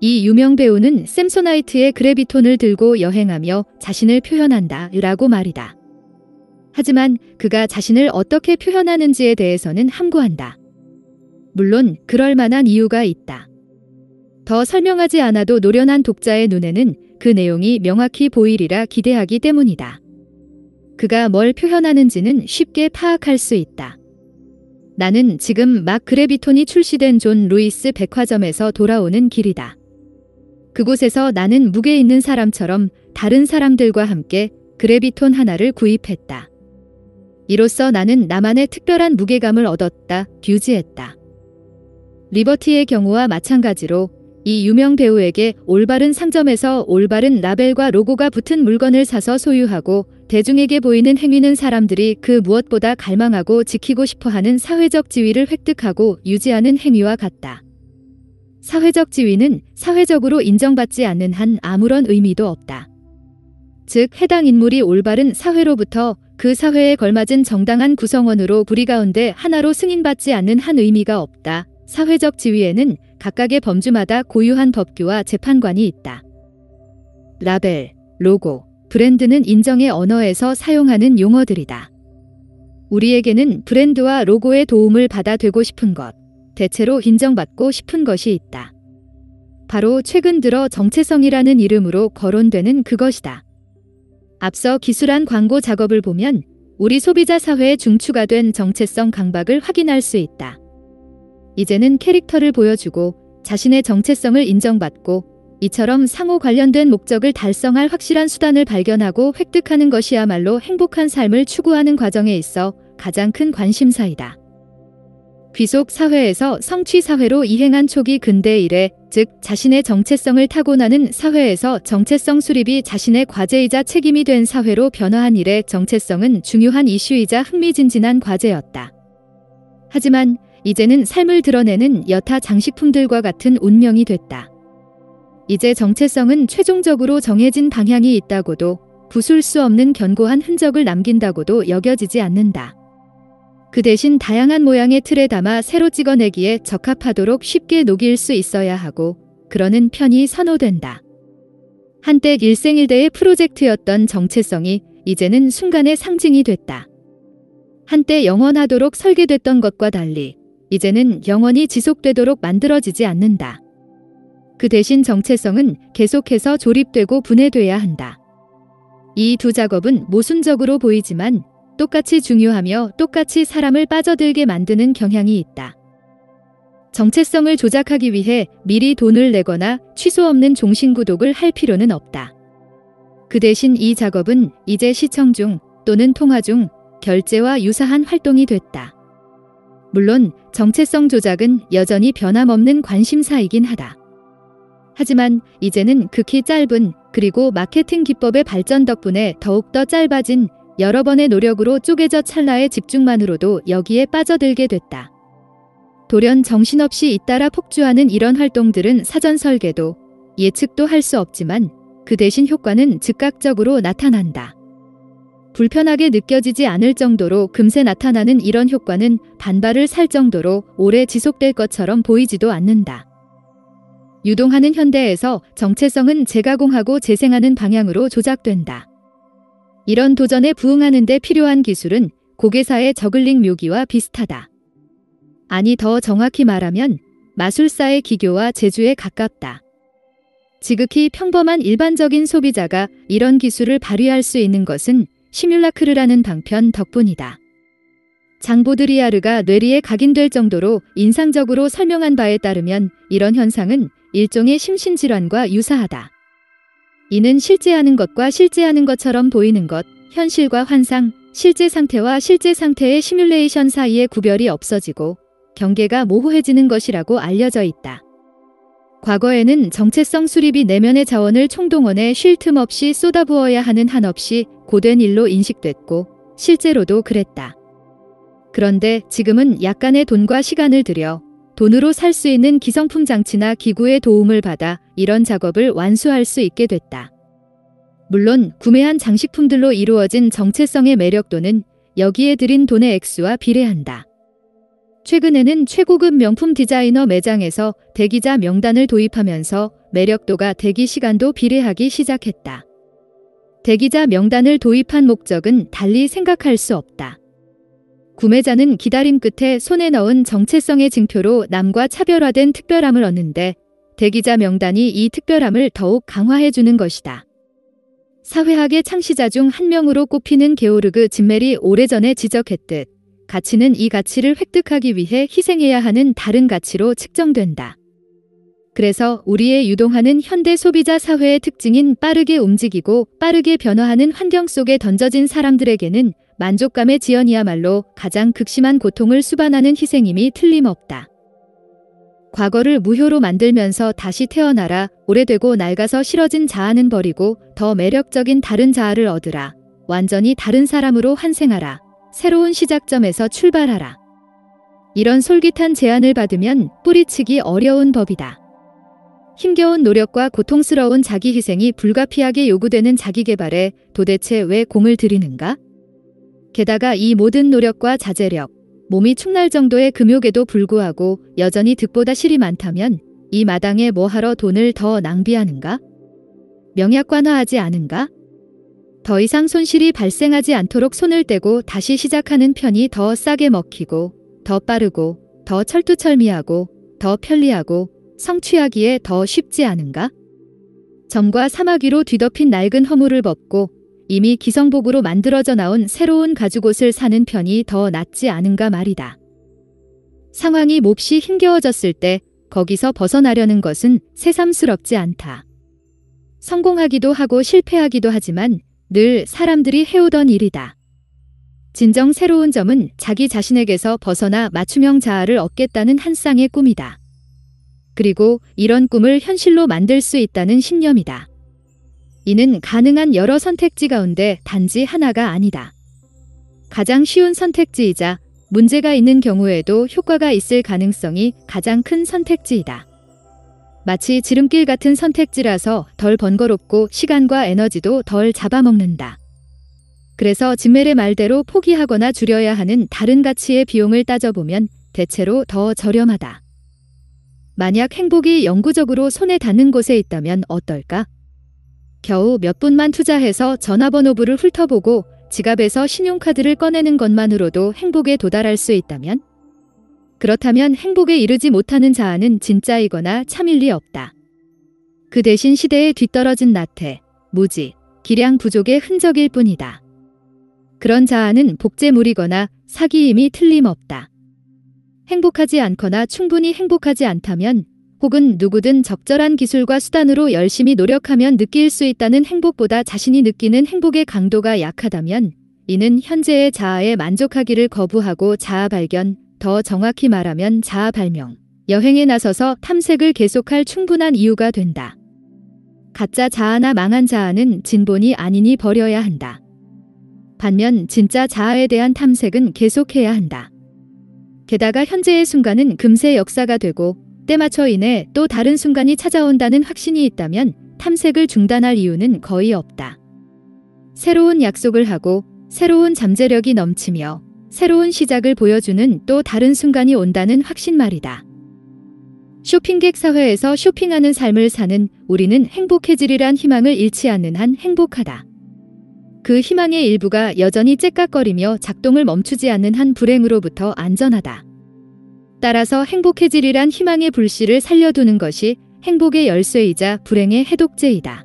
이 유명 배우는 샘소나이트의 그래비톤을 들고 여행하며 자신을 표현한다 라고 말이다. 하지만 그가 자신을 어떻게 표현하는지에 대해서는 함구한다. 물론 그럴 만한 이유가 있다. 더 설명하지 않아도 노련한 독자의 눈에는 그 내용이 명확히 보이리라 기대하기 때문이다. 그가 뭘 표현하는지는 쉽게 파악할 수 있다. 나는 지금 막 그래비톤이 출시된 존 루이스 백화점에서 돌아오는 길이다. 그곳에서 나는 무게 있는 사람처럼 다른 사람들과 함께 그래비톤 하나를 구입했다. 이로써 나는 나만의 특별한 무게감을 얻었다, 듀지했다. 리버티의 경우와 마찬가지로 이 유명 배우에게 올바른 상점에서 올바른 라벨과 로고가 붙은 물건을 사서 소유하고 대중에게 보이는 행위는 사람들이 그 무엇보다 갈망하고 지키고 싶어하는 사회적 지위를 획득하고 유지하는 행위와 같다. 사회적 지위는 사회적으로 인정받지 않는 한 아무런 의미도 없다. 즉 해당 인물이 올바른 사회로부터 그 사회에 걸맞은 정당한 구성원으로 부리 가운데 하나로 승인받지 않는 한 의미가 없다. 사회적 지위에는 각각의 범주마다 고유한 법규와 재판관이 있다. 라벨, 로고, 브랜드는 인정의 언어에서 사용하는 용어들이다. 우리에게는 브랜드와 로고의 도움을 받아 되고 싶은 것, 대체로 인정받고 싶은 것이 있다. 바로 최근 들어 정체성이라는 이름으로 거론되는 그것이다. 앞서 기술한 광고 작업을 보면 우리 소비자 사회의 중추가 된 정체성 강박을 확인할 수 있다. 이제는 캐릭터를 보여주고 자신의 정체성을 인정받고 이처럼 상호 관련된 목적을 달성할 확실한 수단을 발견하고 획득하는 것이야말로 행복한 삶을 추구하는 과정에 있어 가장 큰 관심사이다. 귀속 사회에서 성취 사회로 이행한 초기 근대 이래, 즉 자신의 정체성을 타고나는 사회에서 정체성 수립이 자신의 과제이자 책임이 된 사회로 변화한 이래 정체성은 중요한 이슈이자 흥미진진한 과제였다. 하지만 이제는 삶을 드러내는 여타 장식품들과 같은 운명이 됐다. 이제 정체성은 최종적으로 정해진 방향이 있다고도 부술 수 없는 견고한 흔적을 남긴다고도 여겨지지 않는다. 그 대신 다양한 모양의 틀에 담아 새로 찍어내기에 적합하도록 쉽게 녹일 수 있어야 하고 그러는 편이 선호된다. 한때 일생일대의 프로젝트였던 정체성이 이제는 순간의 상징이 됐다. 한때 영원하도록 설계됐던 것과 달리 이제는 영원히 지속되도록 만들어지지 않는다. 그 대신 정체성은 계속해서 조립되고 분해돼야 한다. 이 두 작업은 모순적으로 보이지만 똑같이 중요하며 똑같이 사람을 빠져들게 만드는 경향이 있다. 정체성을 조작하기 위해 미리 돈을 내거나 취소 없는 종신구독을 할 필요는 없다. 그 대신 이 작업은 이제 시청 중 또는 통화 중 결제와 유사한 활동이 됐다. 물론 정체성 조작은 여전히 변함없는 관심사이긴 하다. 하지만 이제는 극히 짧은 그리고 마케팅 기법의 발전 덕분에 더욱더 짧아진 여러 번의 노력으로 쪼개져 찰나의 집중만으로도 여기에 빠져들게 됐다. 돌연 정신없이 잇따라 폭주하는 이런 활동들은 사전 설계도, 예측도 할 수 없지만 그 대신 효과는 즉각적으로 나타난다. 불편하게 느껴지지 않을 정도로 금세 나타나는 이런 효과는 반발을 살 정도로 오래 지속될 것처럼 보이지도 않는다. 유동하는 현대에서 정체성은 재가공하고 재생하는 방향으로 조작된다. 이런 도전에 부응하는 데 필요한 기술은 고개사의 저글링 묘기와 비슷하다. 아니 더 정확히 말하면 마술사의 기교와 재주에 가깝다. 지극히 평범한 일반적인 소비자가 이런 기술을 발휘할 수 있는 것은 시뮬라크르라는 방편 덕분이다. 장 보드리아르가 뇌리에 각인될 정도로 인상적으로 설명한 바에 따르면 이런 현상은 일종의 심신질환과 유사하다. 이는 실제하는 것과 실제하는 것처럼 보이는 것, 현실과 환상, 실제 상태와 실제 상태의 시뮬레이션 사이의 구별이 없어지고 경계가 모호해지는 것이라고 알려져 있다. 과거에는 정체성 수립이 내면의 자원을 총동원해 쉴 틈 없이 쏟아부어야 하는 한없이 고된 일로 인식됐고 실제로도 그랬다. 그런데 지금은 약간의 돈과 시간을 들여 돈으로 살 수 있는 기성품 장치나 기구의 도움을 받아 이런 작업을 완수할 수 있게 됐다. 물론 구매한 장식품들로 이루어진 정체성의 매력도는 여기에 들인 돈의 액수와 비례한다. 최근에는 최고급 명품 디자이너 매장에서 대기자 명단을 도입하면서 매력도가 대기 시간도 비례하기 시작했다. 대기자 명단을 도입한 목적은 달리 생각할 수 없다. 구매자는 기다림 끝에 손에 넣은 정체성의 징표로 남과 차별화된 특별함을 얻는데 대기자 명단이 이 특별함을 더욱 강화해주는 것이다. 사회학의 창시자 중 한 명으로 꼽히는 게오르그 짐멜이 오래전에 지적했듯 가치는 이 가치를 획득하기 위해 희생해야 하는 다른 가치로 측정된다. 그래서 우리의 유동하는 현대 소비자 사회의 특징인 빠르게 움직이고 빠르게 변화하는 환경 속에 던져진 사람들에게는 만족감의 지연이야말로 가장 극심한 고통을 수반하는 희생임이 틀림없다. 과거를 무효로 만들면서 다시 태어나라, 오래되고 낡아서 싫어진 자아는 버리고 더 매력적인 다른 자아를 얻으라, 완전히 다른 사람으로 환생하라, 새로운 시작점에서 출발하라. 이런 솔깃한 제안을 받으면 뿌리치기 어려운 법이다. 힘겨운 노력과 고통스러운 자기 희생이 불가피하게 요구되는 자기 개발에 도대체 왜 공을 들이는가? 게다가 이 모든 노력과 자제력, 몸이 축날 정도의 금욕에도 불구하고 여전히 득보다 실이 많다면 이 마당에 뭐하러 돈을 더 낭비하는가? 명약관화하지 않은가? 더 이상 손실이 발생하지 않도록 손을 떼고 다시 시작하는 편이 더 싸게 먹히고 더 빠르고 더 철두철미하고 더 편리하고 성취하기에 더 쉽지 않은가? 점과 사막 위로 뒤덮인 낡은 허물을 벗고 이미 기성복으로 만들어져 나온 새로운 가죽옷을 사는 편이 더 낫지 않은가 말이다. 상황이 몹시 힘겨워졌을 때 거기서 벗어나려는 것은 새삼스럽지 않다. 성공하기도 하고 실패하기도 하지만 늘 사람들이 해오던 일이다. 진정 새로운 점은 자기 자신에게서 벗어나 맞춤형 자아를 얻겠다는 한 쌍의 꿈이다. 그리고 이런 꿈을 현실로 만들 수 있다는 신념이다. 이는 가능한 여러 선택지 가운데 단지 하나가 아니다. 가장 쉬운 선택지이자 문제가 있는 경우에도 효과가 있을 가능성이 가장 큰 선택지이다. 마치 지름길 같은 선택지라서 덜 번거롭고 시간과 에너지도 덜 잡아먹는다. 그래서 짐멜의 말대로 포기하거나 줄여야 하는 다른 가치의 비용을 따져보면 대체로 더 저렴하다. 만약 행복이 영구적으로 손에 닿는 곳에 있다면 어떨까? 겨우 몇 분만 투자해서 전화번호부를 훑어보고 지갑에서 신용카드를 꺼내는 것만으로도 행복에 도달할 수 있다면? 그렇다면 행복에 이르지 못하는 자아는 진짜이거나 참일 리 없다. 그 대신 시대에 뒤떨어진 나태, 무지, 기량 부족의 흔적일 뿐이다. 그런 자아는 복제물이거나 사기임이 틀림없다. 행복하지 않거나 충분히 행복하지 않다면 혹은 누구든 적절한 기술과 수단으로 열심히 노력하면 느낄 수 있다는 행복보다 자신이 느끼는 행복의 강도가 약하다면 이는 현재의 자아에 만족하기를 거부하고 자아 발견, 더 정확히 말하면 자아 발명, 여행에 나서서 탐색을 계속할 충분한 이유가 된다. 가짜 자아나 망한 자아는 진본이 아니니 버려야 한다. 반면 진짜 자아에 대한 탐색은 계속해야 한다. 게다가 현재의 순간은 금세 역사가 되고 때맞춰 인해 또 다른 순간이 찾아온다는 확신이 있다면 탐색을 중단할 이유는 거의 없다. 새로운 약속을 하고 새로운 잠재력이 넘치며 새로운 시작을 보여주는 또 다른 순간이 온다는 확신 말이다. 쇼핑객 사회에서 쇼핑하는 삶을 사는 우리는 행복해지리란 희망을 잃지 않는 한 행복하다. 그 희망의 일부가 여전히 째깍거리며 작동을 멈추지 않는 한 불행으로부터 안전하다. 따라서 행복해지리란 희망의 불씨를 살려두는 것이 행복의 열쇠이자 불행의 해독제이다.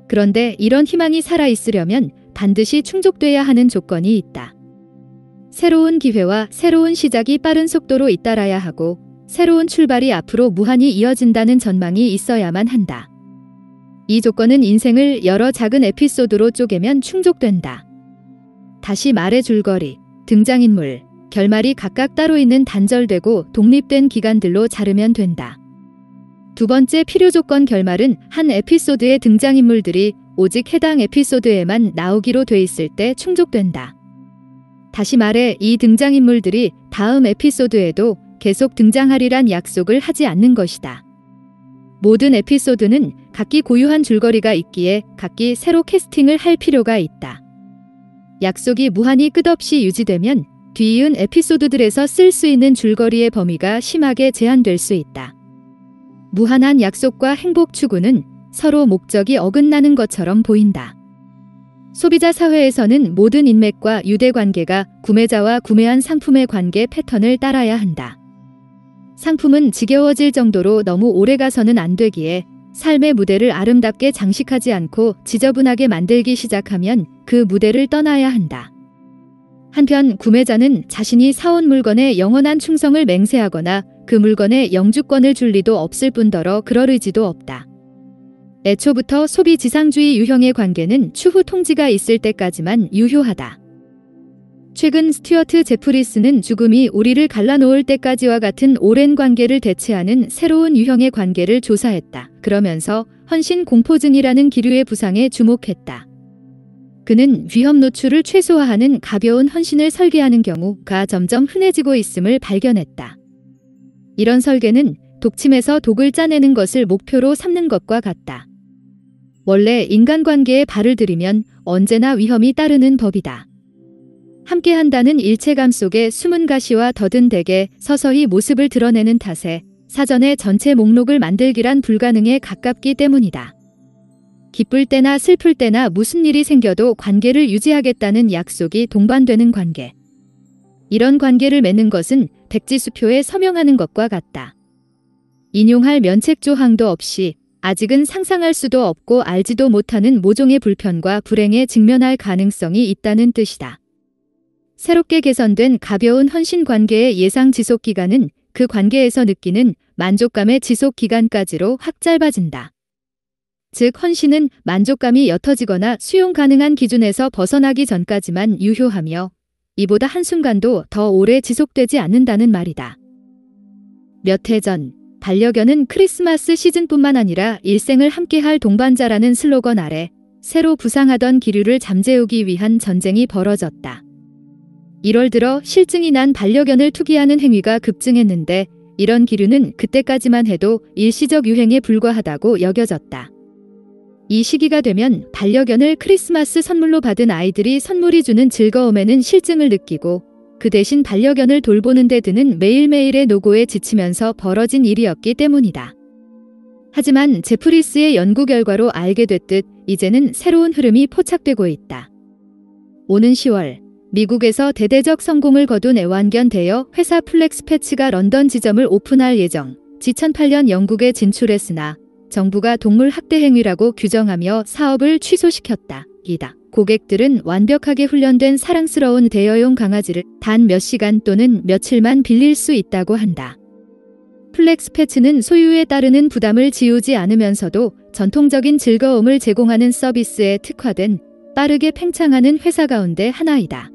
그런데 이런 희망이 살아있으려면 반드시 충족돼야 하는 조건이 있다. 새로운 기회와 새로운 시작이 빠른 속도로 잇따라야 하고 새로운 출발이 앞으로 무한히 이어진다는 전망이 있어야만 한다. 이 조건은 인생을 여러 작은 에피소드로 쪼개면 충족된다. 다시 말해 줄거리, 등장인물, 결말이 각각 따로 있는 단절되고 독립된 기간들로 자르면 된다. 두 번째 필요 조건 결말은 한 에피소드의 등장인물들이 오직 해당 에피소드에만 나오기로 돼 있을 때 충족된다. 다시 말해 이 등장인물들이 다음 에피소드에도 계속 등장하리란 약속을 하지 않는 것이다. 모든 에피소드는 각기 고유한 줄거리가 있기에 각기 새로 캐스팅을 할 필요가 있다. 약속이 무한히 끝없이 유지되면 뒤이은 에피소드들에서 쓸 수 있는 줄거리의 범위가 심하게 제한될 수 있다. 무한한 약속과 행복 추구는 서로 목적이 어긋나는 것처럼 보인다. 소비자 사회에서는 모든 인맥과 유대관계가 구매자와 구매한 상품의 관계 패턴을 따라야 한다. 상품은 지겨워질 정도로 너무 오래가서는 안 되기에 삶의 무대를 아름답게 장식하지 않고 지저분하게 만들기 시작하면 그 무대를 떠나야 한다. 한편 구매자는 자신이 사온 물건에 영원한 충성을 맹세하거나 그 물건에 영주권을 줄 리도 없을 뿐더러 그럴 의지도 없다. 애초부터 소비지상주의 유형의 관계는 추후 통지가 있을 때까지만 유효하다. 최근 스튜어트 제프리스는 죽음이 우리를 갈라놓을 때까지와 같은 오랜 관계를 대체하는 새로운 유형의 관계를 조사했다. 그러면서 헌신 공포증이라는 기류의 부상에 주목했다. 그는 위험 노출을 최소화하는 가벼운 헌신을 설계하는 경우가 점점 흔해지고 있음을 발견했다. 이런 설계는 독침에서 독을 짜내는 것을 목표로 삼는 것과 같다. 원래 인간관계에 발을 들이면 언제나 위험이 따르는 법이다. 함께한다는 일체감 속에 숨은 가시와 더딘 덱에 서서히 모습을 드러내는 탓에 사전에 전체 목록을 만들기란 불가능에 가깝기 때문이다. 기쁠 때나 슬플 때나 무슨 일이 생겨도 관계를 유지하겠다는 약속이 동반되는 관계. 이런 관계를 맺는 것은 백지수표에 서명하는 것과 같다. 인용할 면책 조항도 없이 아직은 상상할 수도 없고 알지도 못하는 모종의 불편과 불행에 직면할 가능성이 있다는 뜻이다. 새롭게 개선된 가벼운 헌신 관계의 예상 지속 기간은 그 관계에서 느끼는 만족감의 지속 기간까지로 확 짧아진다. 즉 헌신은 만족감이 옅어지거나 수용 가능한 기준에서 벗어나기 전까지만 유효하며 이보다 한순간도 더 오래 지속되지 않는다는 말이다. 몇 해 전 반려견은 크리스마스 시즌뿐만 아니라 일생을 함께할 동반자라는 슬로건 아래 새로 부상하던 기류를 잠재우기 위한 전쟁이 벌어졌다. 1월 들어 실증이 난 반려견을 투기하는 행위가 급증했는데 이런 기류는 그때까지만 해도 일시적 유행에 불과하다고 여겨졌다. 이 시기가 되면 반려견을 크리스마스 선물로 받은 아이들이 선물이 주는 즐거움에는 실증을 느끼고 그 대신 반려견을 돌보는 데 드는 매일매일의 노고에 지치면서 벌어진 일이었기 때문이다. 하지만 제프리스의 연구 결과로 알게 됐듯 이제는 새로운 흐름이 포착되고 있다. 오는 10월 미국에서 대대적 성공을 거둔 애완견 대여 회사 플렉스패치가 런던 지점을 오픈할 예정. 2008년 영국에 진출했으나 정부가 동물 학대 행위라고 규정하며 사업을 취소시켰다. 고객들은 완벽하게 훈련된 사랑스러운 대여용 강아지를 단 몇 시간 또는 며칠만 빌릴 수 있다고 한다. 플렉스패치는 소유에 따르는 부담을 지우지 않으면서도 전통적인 즐거움을 제공하는 서비스에 특화된 빠르게 팽창하는 회사 가운데 하나이다.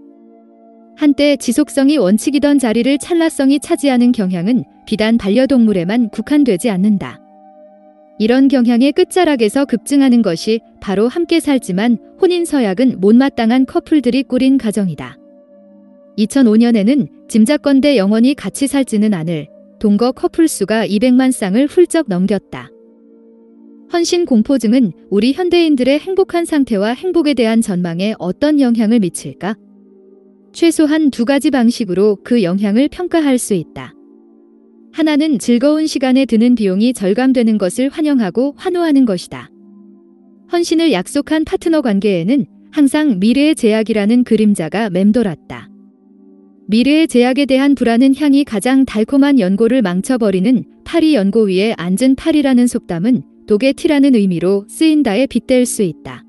한때 지속성이 원칙이던 자리를 찰나성이 차지하는 경향은 비단 반려동물에만 국한되지 않는다. 이런 경향의 끝자락에서 급증하는 것이 바로 함께 살지만 혼인서약은 못마땅한 커플들이 꾸린 가정이다. 2005년에는 짐작건대 영원히 같이 살지는 않을 동거 커플 수가 200만 쌍을 훌쩍 넘겼다. 헌신 공포증은 우리 현대인들의 행복한 상태와 행복에 대한 전망에 어떤 영향을 미칠까? 최소한 두 가지 방식으로 그 영향을 평가할 수 있다. 하나는 즐거운 시간에 드는 비용이 절감되는 것을 환영하고 환호하는 것이다. 헌신을 약속한 파트너 관계에는 항상 미래의 제약이라는 그림자가 맴돌았다. 미래의 제약에 대한 불안은 향이 가장 달콤한 연고를 망쳐버리는 파리 연고 위에 앉은 파리라는 속담은 독의 티라는 의미로 쓰인다에 빗댈 수 있다.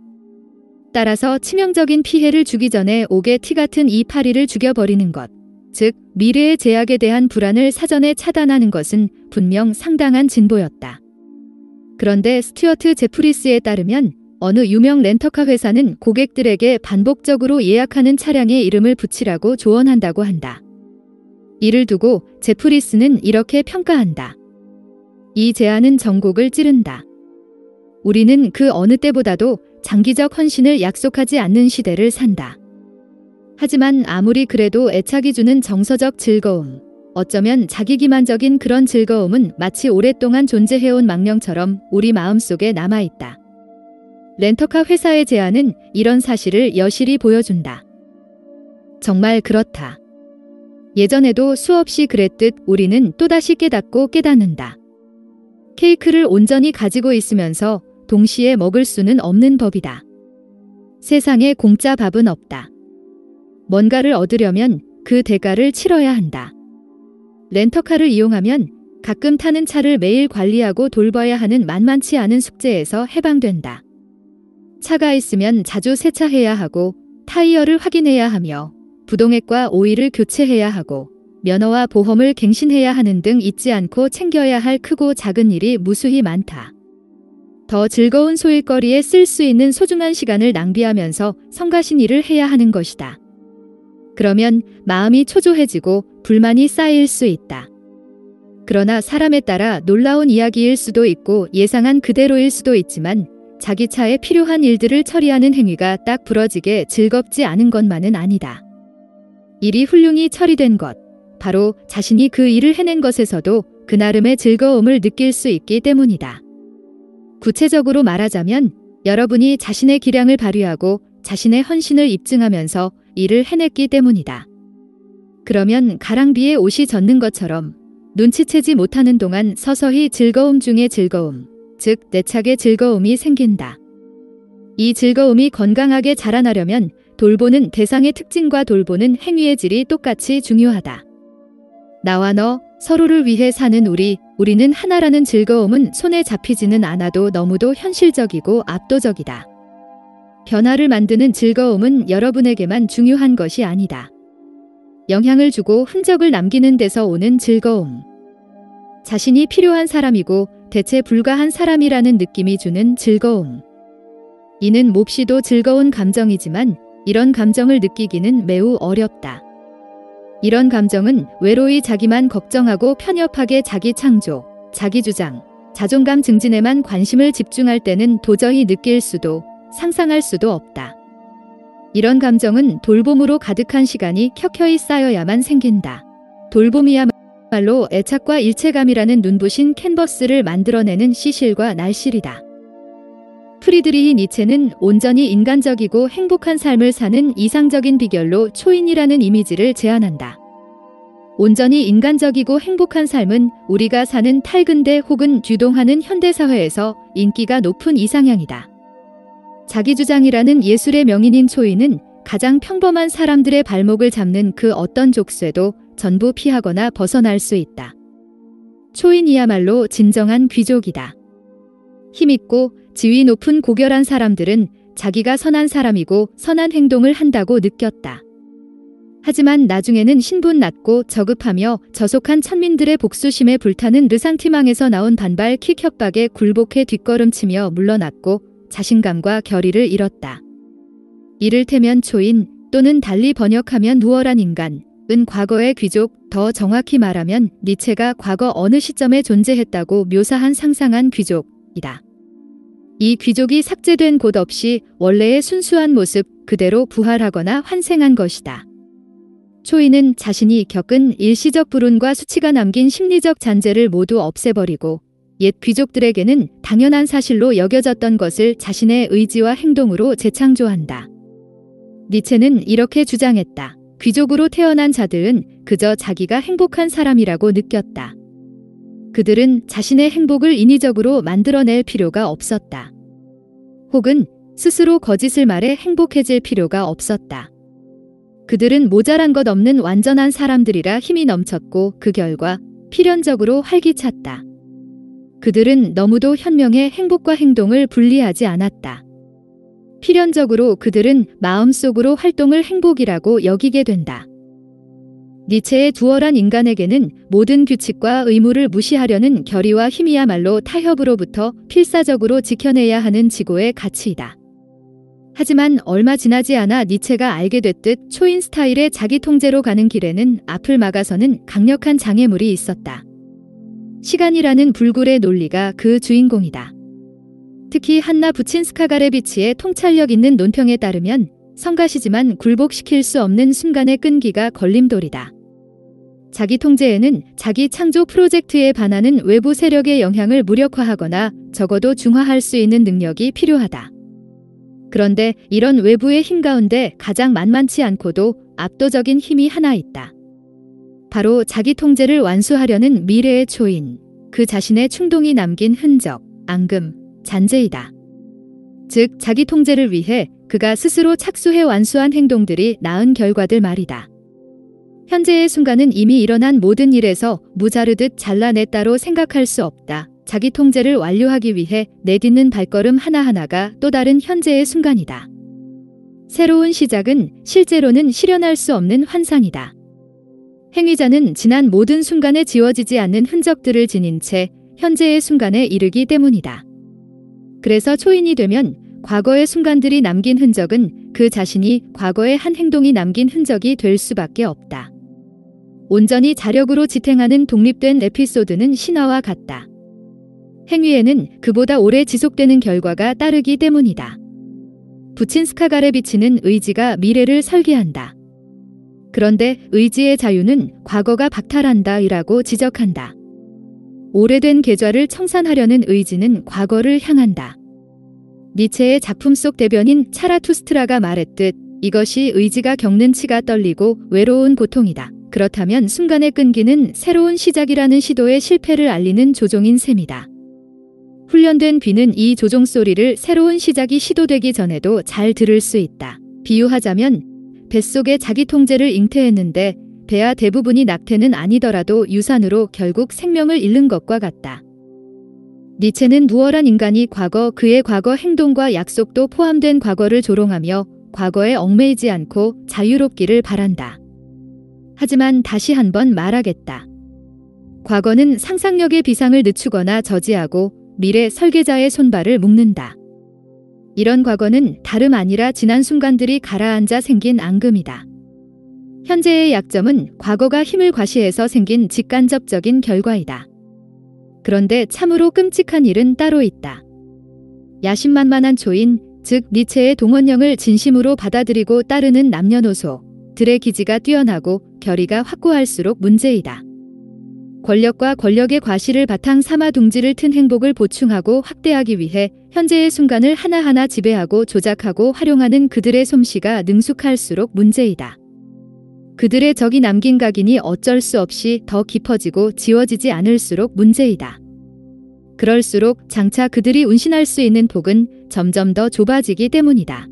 따라서 치명적인 피해를 주기 전에 옥의 티 같은 이 파리를 죽여버리는 것, 즉 미래의 제약에 대한 불안을 사전에 차단하는 것은 분명 상당한 진보였다. 그런데 스튜어트 제프리스에 따르면 어느 유명 렌터카 회사는 고객들에게 반복적으로 예약하는 차량에 이름을 붙이라고 조언한다고 한다. 이를 두고 제프리스는 이렇게 평가한다. 이 제안은 전곡을 찌른다. 우리는 그 어느 때보다도 장기적 헌신을 약속하지 않는 시대를 산다. 하지만 아무리 그래도 애착이 주는 정서적 즐거움, 어쩌면 자기기만적인 그런 즐거움은 마치 오랫동안 존재해온 망령처럼 우리 마음속에 남아있다. 렌터카 회사의 제안은 이런 사실을 여실히 보여준다. 정말 그렇다. 예전에도 수없이 그랬듯 우리는 또다시 깨닫고 깨닫는다. 케이크를 온전히 가지고 있으면서 동시에 먹을 수는 없는 법이다. 세상에 공짜 밥은 없다. 뭔가를 얻으려면 그 대가를 치러야 한다. 렌터카를 이용하면 가끔 타는 차를 매일 관리하고 돌봐야 하는 만만치 않은 숙제에서 해방된다. 차가 있으면 자주 세차해야 하고 타이어를 확인해야 하며 부동액과 오일을 교체해야 하고 면허와 보험을 갱신해야 하는 등 잊지 않고 챙겨야 할 크고 작은 일이 무수히 많다. 더 즐거운 소일거리에 쓸 수 있는 소중한 시간을 낭비하면서 성가신 일을 해야 하는 것이다. 그러면 마음이 초조해지고 불만이 쌓일 수 있다. 그러나 사람에 따라 놀라운 이야기일 수도 있고 예상한 그대로일 수도 있지만 자기 차에 필요한 일들을 처리하는 행위가 딱 부러지게 즐겁지 않은 것만은 아니다. 일이 훌륭히 처리된 것, 바로 자신이 그 일을 해낸 것에서도 그 나름의 즐거움을 느낄 수 있기 때문이다. 구체적으로 말하자면 여러분이 자신의 기량을 발휘하고 자신의 헌신을 입증하면서 일을 해냈기 때문이다. 그러면 가랑비에 옷이 젖는 것처럼 눈치채지 못하는 동안 서서히 즐거움 중에 즐거움, 즉 내착의 즐거움이 생긴다. 이 즐거움이 건강하게 자라나려면 돌보는 대상의 특징과 돌보는 행위의 질이 똑같이 중요하다. 나와 너, 서로를 위해 사는 우리는 하나라는 즐거움은 손에 잡히지는 않아도 너무도 현실적이고 압도적이다. 변화를 만드는 즐거움은 여러분에게만 중요한 것이 아니다. 영향을 주고 흔적을 남기는 데서 오는 즐거움. 자신이 필요한 사람이고 대체 불가한 사람이라는 느낌이 주는 즐거움. 이는 몹시도 즐거운 감정이지만 이런 감정을 느끼기는 매우 어렵다. 이런 감정은 외로이 자기만 걱정하고 편협하게 자기 창조, 자기 주장, 자존감 증진에만 관심을 집중할 때는 도저히 느낄 수도 상상할 수도 없다. 이런 감정은 돌봄으로 가득한 시간이 켜켜이 쌓여야만 생긴다. 돌봄이야말로 애착과 일체감이라는 눈부신 캔버스를 만들어내는 시실과 날실이다. 프리드리히 니체는 온전히 인간적이고 행복한 삶을 사는 이상적인 비결로 초인이라는 이미지를 제안한다. 온전히 인간적이고 행복한 삶은 우리가 사는 탈근대 혹은 뒤동하는 현대사회에서 인기가 높은 이상향이다. 자기주장이라는 예술의 명인인 초이는 가장 평범한 사람들의 발목을 잡는 그 어떤 족쇄도 전부 피하거나 벗어날 수 있다. 초인이야말로 진정한 귀족이다. 힘있고 지위 높은 고결한 사람들은 자기가 선한 사람이고 선한 행동을 한다고 느꼈다. 하지만 나중에는 신분 낮고 저급하며 저속한 천민들의 복수심에 불타는 르상티망에서 나온 반발 킥 협박에 굴복해 뒷걸음치며 물러났고 자신감과 결의를 잃었다. 이를테면 초인 또는 달리 번역하면 누월한 인간은 과거의 귀족, 더 정확히 말하면 니체가 과거 어느 시점에 존재했다고 묘사한 상상한 귀족이다. 이 귀족이 삭제된 곳 없이 원래의 순수한 모습 그대로 부활하거나 환생한 것이다. 초이는 자신이 겪은 일시적 불운과 수치가 남긴 심리적 잔재를 모두 없애버리고 옛 귀족들에게는 당연한 사실로 여겨졌던 것을 자신의 의지와 행동으로 재창조한다. 니체는 이렇게 주장했다. 귀족으로 태어난 자들은 그저 자기가 행복한 사람이라고 느꼈다. 그들은 자신의 행복을 인위적으로 만들어낼 필요가 없었다. 혹은 스스로 거짓을 말해 행복해질 필요가 없었다. 그들은 모자란 것 없는 완전한 사람들이라 힘이 넘쳤고 그 결과 필연적으로 활기찼다. 그들은 너무도 현명해 행복과 행동을 분리하지 않았다. 필연적으로 그들은 마음속으로 활동을 행복이라고 여기게 된다. 니체의 두얼한 인간에게는 모든 규칙과 의무를 무시하려는 결의와 힘이야말로 타협으로부터 필사적으로 지켜내야 하는 지고의 가치이다. 하지만 얼마 지나지 않아 니체가 알게 됐듯 초인 스타일의 자기 통제로 가는 길에는 앞을 막아서는 강력한 장애물이 있었다. 시간이라는 불굴의 논리가 그 주인공이다. 특히 한나 부친스카가레비치의 통찰력 있는 논평에 따르면 성가시지만 굴복시킬 수 없는 순간의 끈기가 걸림돌이다. 자기 통제에는 자기 창조 프로젝트에 반하는 외부 세력의 영향을 무력화하거나 적어도 중화할 수 있는 능력이 필요하다. 그런데 이런 외부의 힘 가운데 가장 만만치 않고도 압도적인 힘이 하나 있다. 바로 자기 통제를 완수하려는 미래의 초인, 그 자신의 충동이 남긴 흔적, 앙금, 잔재이다. 즉 자기 통제를 위해 그가 스스로 착수해 완수한 행동들이 낳은 결과들 말이다. 현재의 순간은 이미 일어난 모든 일에서 무자르듯 잘라냈다로 생각할 수 없다. 자기 통제를 완료하기 위해 내딛는 발걸음 하나하나가 또 다른 현재의 순간이다. 새로운 시작은 실제로는 실현할 수 없는 환상이다. 행위자는 지난 모든 순간에 지워지지 않는 흔적들을 지닌 채 현재의 순간에 이르기 때문이다. 그래서 초인이 되면 과거의 순간들이 남긴 흔적은 그 자신이 과거의 한 행동이 남긴 흔적이 될 수밖에 없다. 온전히 자력으로 지탱하는 독립된 에피소드는 신화와 같다. 행위에는 그보다 오래 지속되는 결과가 따르기 때문이다. 부친스카가레비치는 의지가 미래를 설계한다. 그런데 의지의 자유는 과거가 박탈한다이라고 지적한다. 오래된 계좌를 청산하려는 의지는 과거를 향한다. 니체의 작품 속 대변인 차라투스트라가 말했듯 이것이 의지가 겪는 치가 떨리고 외로운 고통이다. 그렇다면 순간의 끈기는 새로운 시작이라는 시도의 실패를 알리는 조종인 셈이다. 훈련된 귀는 이 조종 소리를 새로운 시작이 시도되기 전에도 잘 들을 수 있다. 비유하자면 뱃속에 자기 통제를 잉태했는데 배아 대부분이 낙태는 아니더라도 유산으로 결국 생명을 잃는 것과 같다. 니체는 누월한 인간이 과거 그의 과거 행동과 약속도 포함된 과거를 조롱하며 과거에 얽매이지 않고 자유롭기를 바란다. 하지만 다시 한번 말하겠다. 과거는 상상력의 비상을 늦추거나 저지하고 미래 설계자의 손발을 묶는다. 이런 과거는 다름 아니라 지난 순간들이 가라앉아 생긴 앙금이다. 현재의 약점은 과거가 힘을 과시해서 생긴 직간접적인 결과이다. 그런데 참으로 끔찍한 일은 따로 있다. 야심만만한 초인, 즉 니체의 동원령을 진심으로 받아들이고 따르는 남녀노소들의 기지가 뛰어나고 결의가 확고할수록 문제이다. 권력과 권력의 과시를 바탕 삼아 둥지를 튼 행복을 보충하고 확대하기 위해 현재의 순간을 하나하나 지배하고 조작하고 활용하는 그들의 솜씨가 능숙할수록 문제이다. 그들의 적이 남긴 각인이 어쩔 수 없이 더 깊어지고 지워지지 않을수록 문제이다. 그럴수록 장차 그들이 운신할 수 있는 폭은 점점 더 좁아지기 때문이다.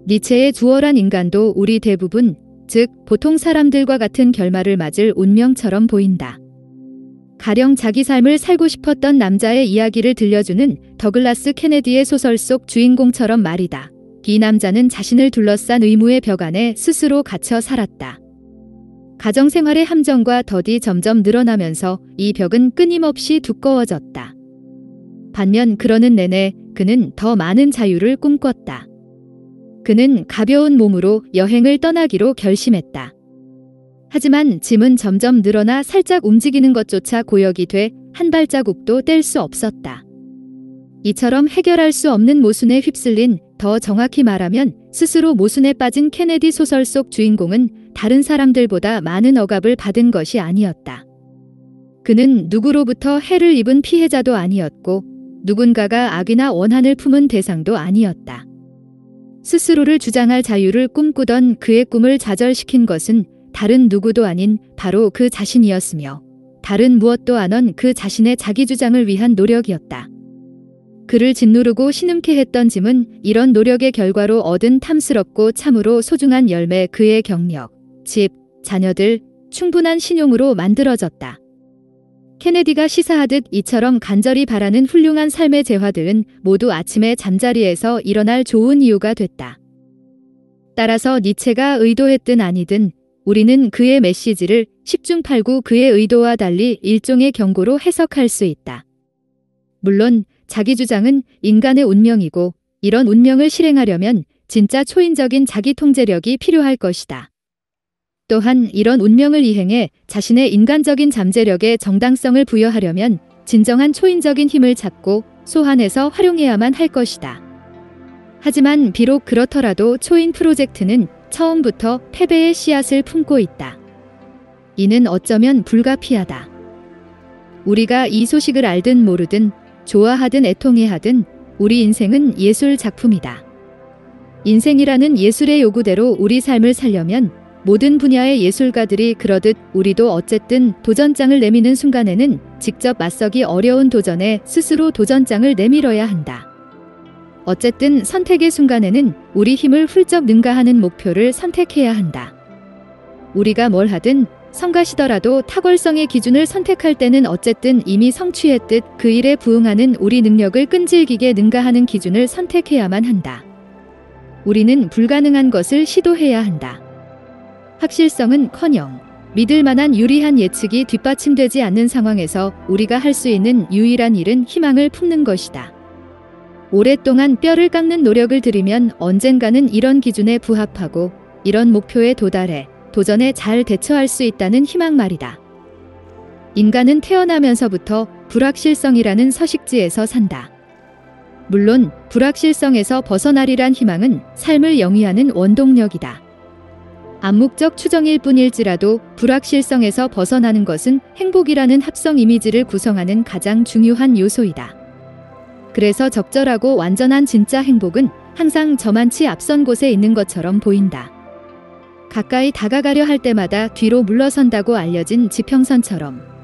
니체의 주어란 인간도 우리 대부분, 즉 보통 사람들과 같은 결말을 맞을 운명처럼 보인다. 가령 자기 삶을 살고 싶었던 남자의 이야기를 들려주는 더글라스 케네디의 소설 속 주인공처럼 말이다. 이 남자는 자신을 둘러싼 의무의 벽 안에 스스로 갇혀 살았다. 가정생활의 함정과 덫이 점점 늘어나면서 이 벽은 끊임없이 두꺼워졌다. 반면 그러는 내내 그는 더 많은 자유를 꿈꿨다. 그는 가벼운 몸으로 여행을 떠나기로 결심했다. 하지만 짐은 점점 늘어나 살짝 움직이는 것조차 고역이 돼 한 발자국도 뗄 수 없었다. 이처럼 해결할 수 없는 모순에 휩쓸린, 더 정확히 말하면 스스로 모순에 빠진 케네디 소설 속 주인공은 다른 사람들보다 많은 억압을 받은 것이 아니었다. 그는 누구로부터 해를 입은 피해자도 아니었고 누군가가 악이나 원한을 품은 대상도 아니었다. 스스로를 주장할 자유를 꿈꾸던 그의 꿈을 좌절시킨 것은 다른 누구도 아닌 바로 그 자신이었으며 다른 무엇도 아넌 그 자신의 자기주장을 위한 노력이었다. 그를 짓누르고 신음케 했던 짐은 이런 노력의 결과로 얻은 탐스럽고 참으로 소중한 열매, 그의 경력, 집, 자녀들, 충분한 신용으로 만들어졌다. 케네디가 시사하듯 이처럼 간절히 바라는 훌륭한 삶의 재화들은 모두 아침에 잠자리에서 일어날 좋은 이유가 됐다. 따라서 니체가 의도했든 아니든 우리는 그의 메시지를 10중 8구 그의 의도와 달리 일종의 경고로 해석할 수 있다. 물론 자기 주장은 인간의 운명이고 이런 운명을 실행하려면 진짜 초인적인 자기 통제력이 필요할 것이다. 또한 이런 운명을 이행해 자신의 인간적인 잠재력에 정당성을 부여하려면 진정한 초인적인 힘을 찾고 소환해서 활용해야만 할 것이다. 하지만 비록 그렇더라도 초인 프로젝트는 처음부터 패배의 씨앗을 품고 있다. 이는 어쩌면 불가피하다. 우리가 이 소식을 알든 모르든 좋아하든 애통해하든 우리 인생은 예술 작품이다. 인생이라는 예술의 요구대로 우리 삶을 살려면 모든 분야의 예술가들이 그러듯 우리도 어쨌든 도전장을 내미는 순간에는 직접 맞서기 어려운 도전에 스스로 도전장을 내밀어야 한다. 어쨌든 선택의 순간에는 우리 힘을 훌쩍 능가하는 목표를 선택해야 한다. 우리가 뭘 하든 성가시더라도 탁월성의 기준을 선택할 때는 어쨌든 이미 성취했듯 그 일에 부응하는 우리 능력을 끈질기게 능가하는 기준을 선택해야만 한다. 우리는 불가능한 것을 시도해야 한다. 확실성은커녕 믿을 만한 유리한 예측이 뒷받침되지 않는 상황에서 우리가 할 수 있는 유일한 일은 희망을 품는 것이다. 오랫동안 뼈를 깎는 노력을 들이면 언젠가는 이런 기준에 부합하고 이런 목표에 도달해 도전에 잘 대처할 수 있다는 희망 말이다. 인간은 태어나면서부터 불확실성이라는 서식지에서 산다. 물론 불확실성에서 벗어나리란 희망은 삶을 영위하는 원동력이다. 암묵적 추정일 뿐일지라도 불확실성에서 벗어나는 것은 행복이라는 합성 이미지를 구성하는 가장 중요한 요소이다. 그래서 적절하고 완전한 진짜 행복은 항상 저만치 앞선 곳에 있는 것처럼 보인다. 가까이 다가가려 할 때마다 뒤로 물러선다고 알려진 지평선처럼.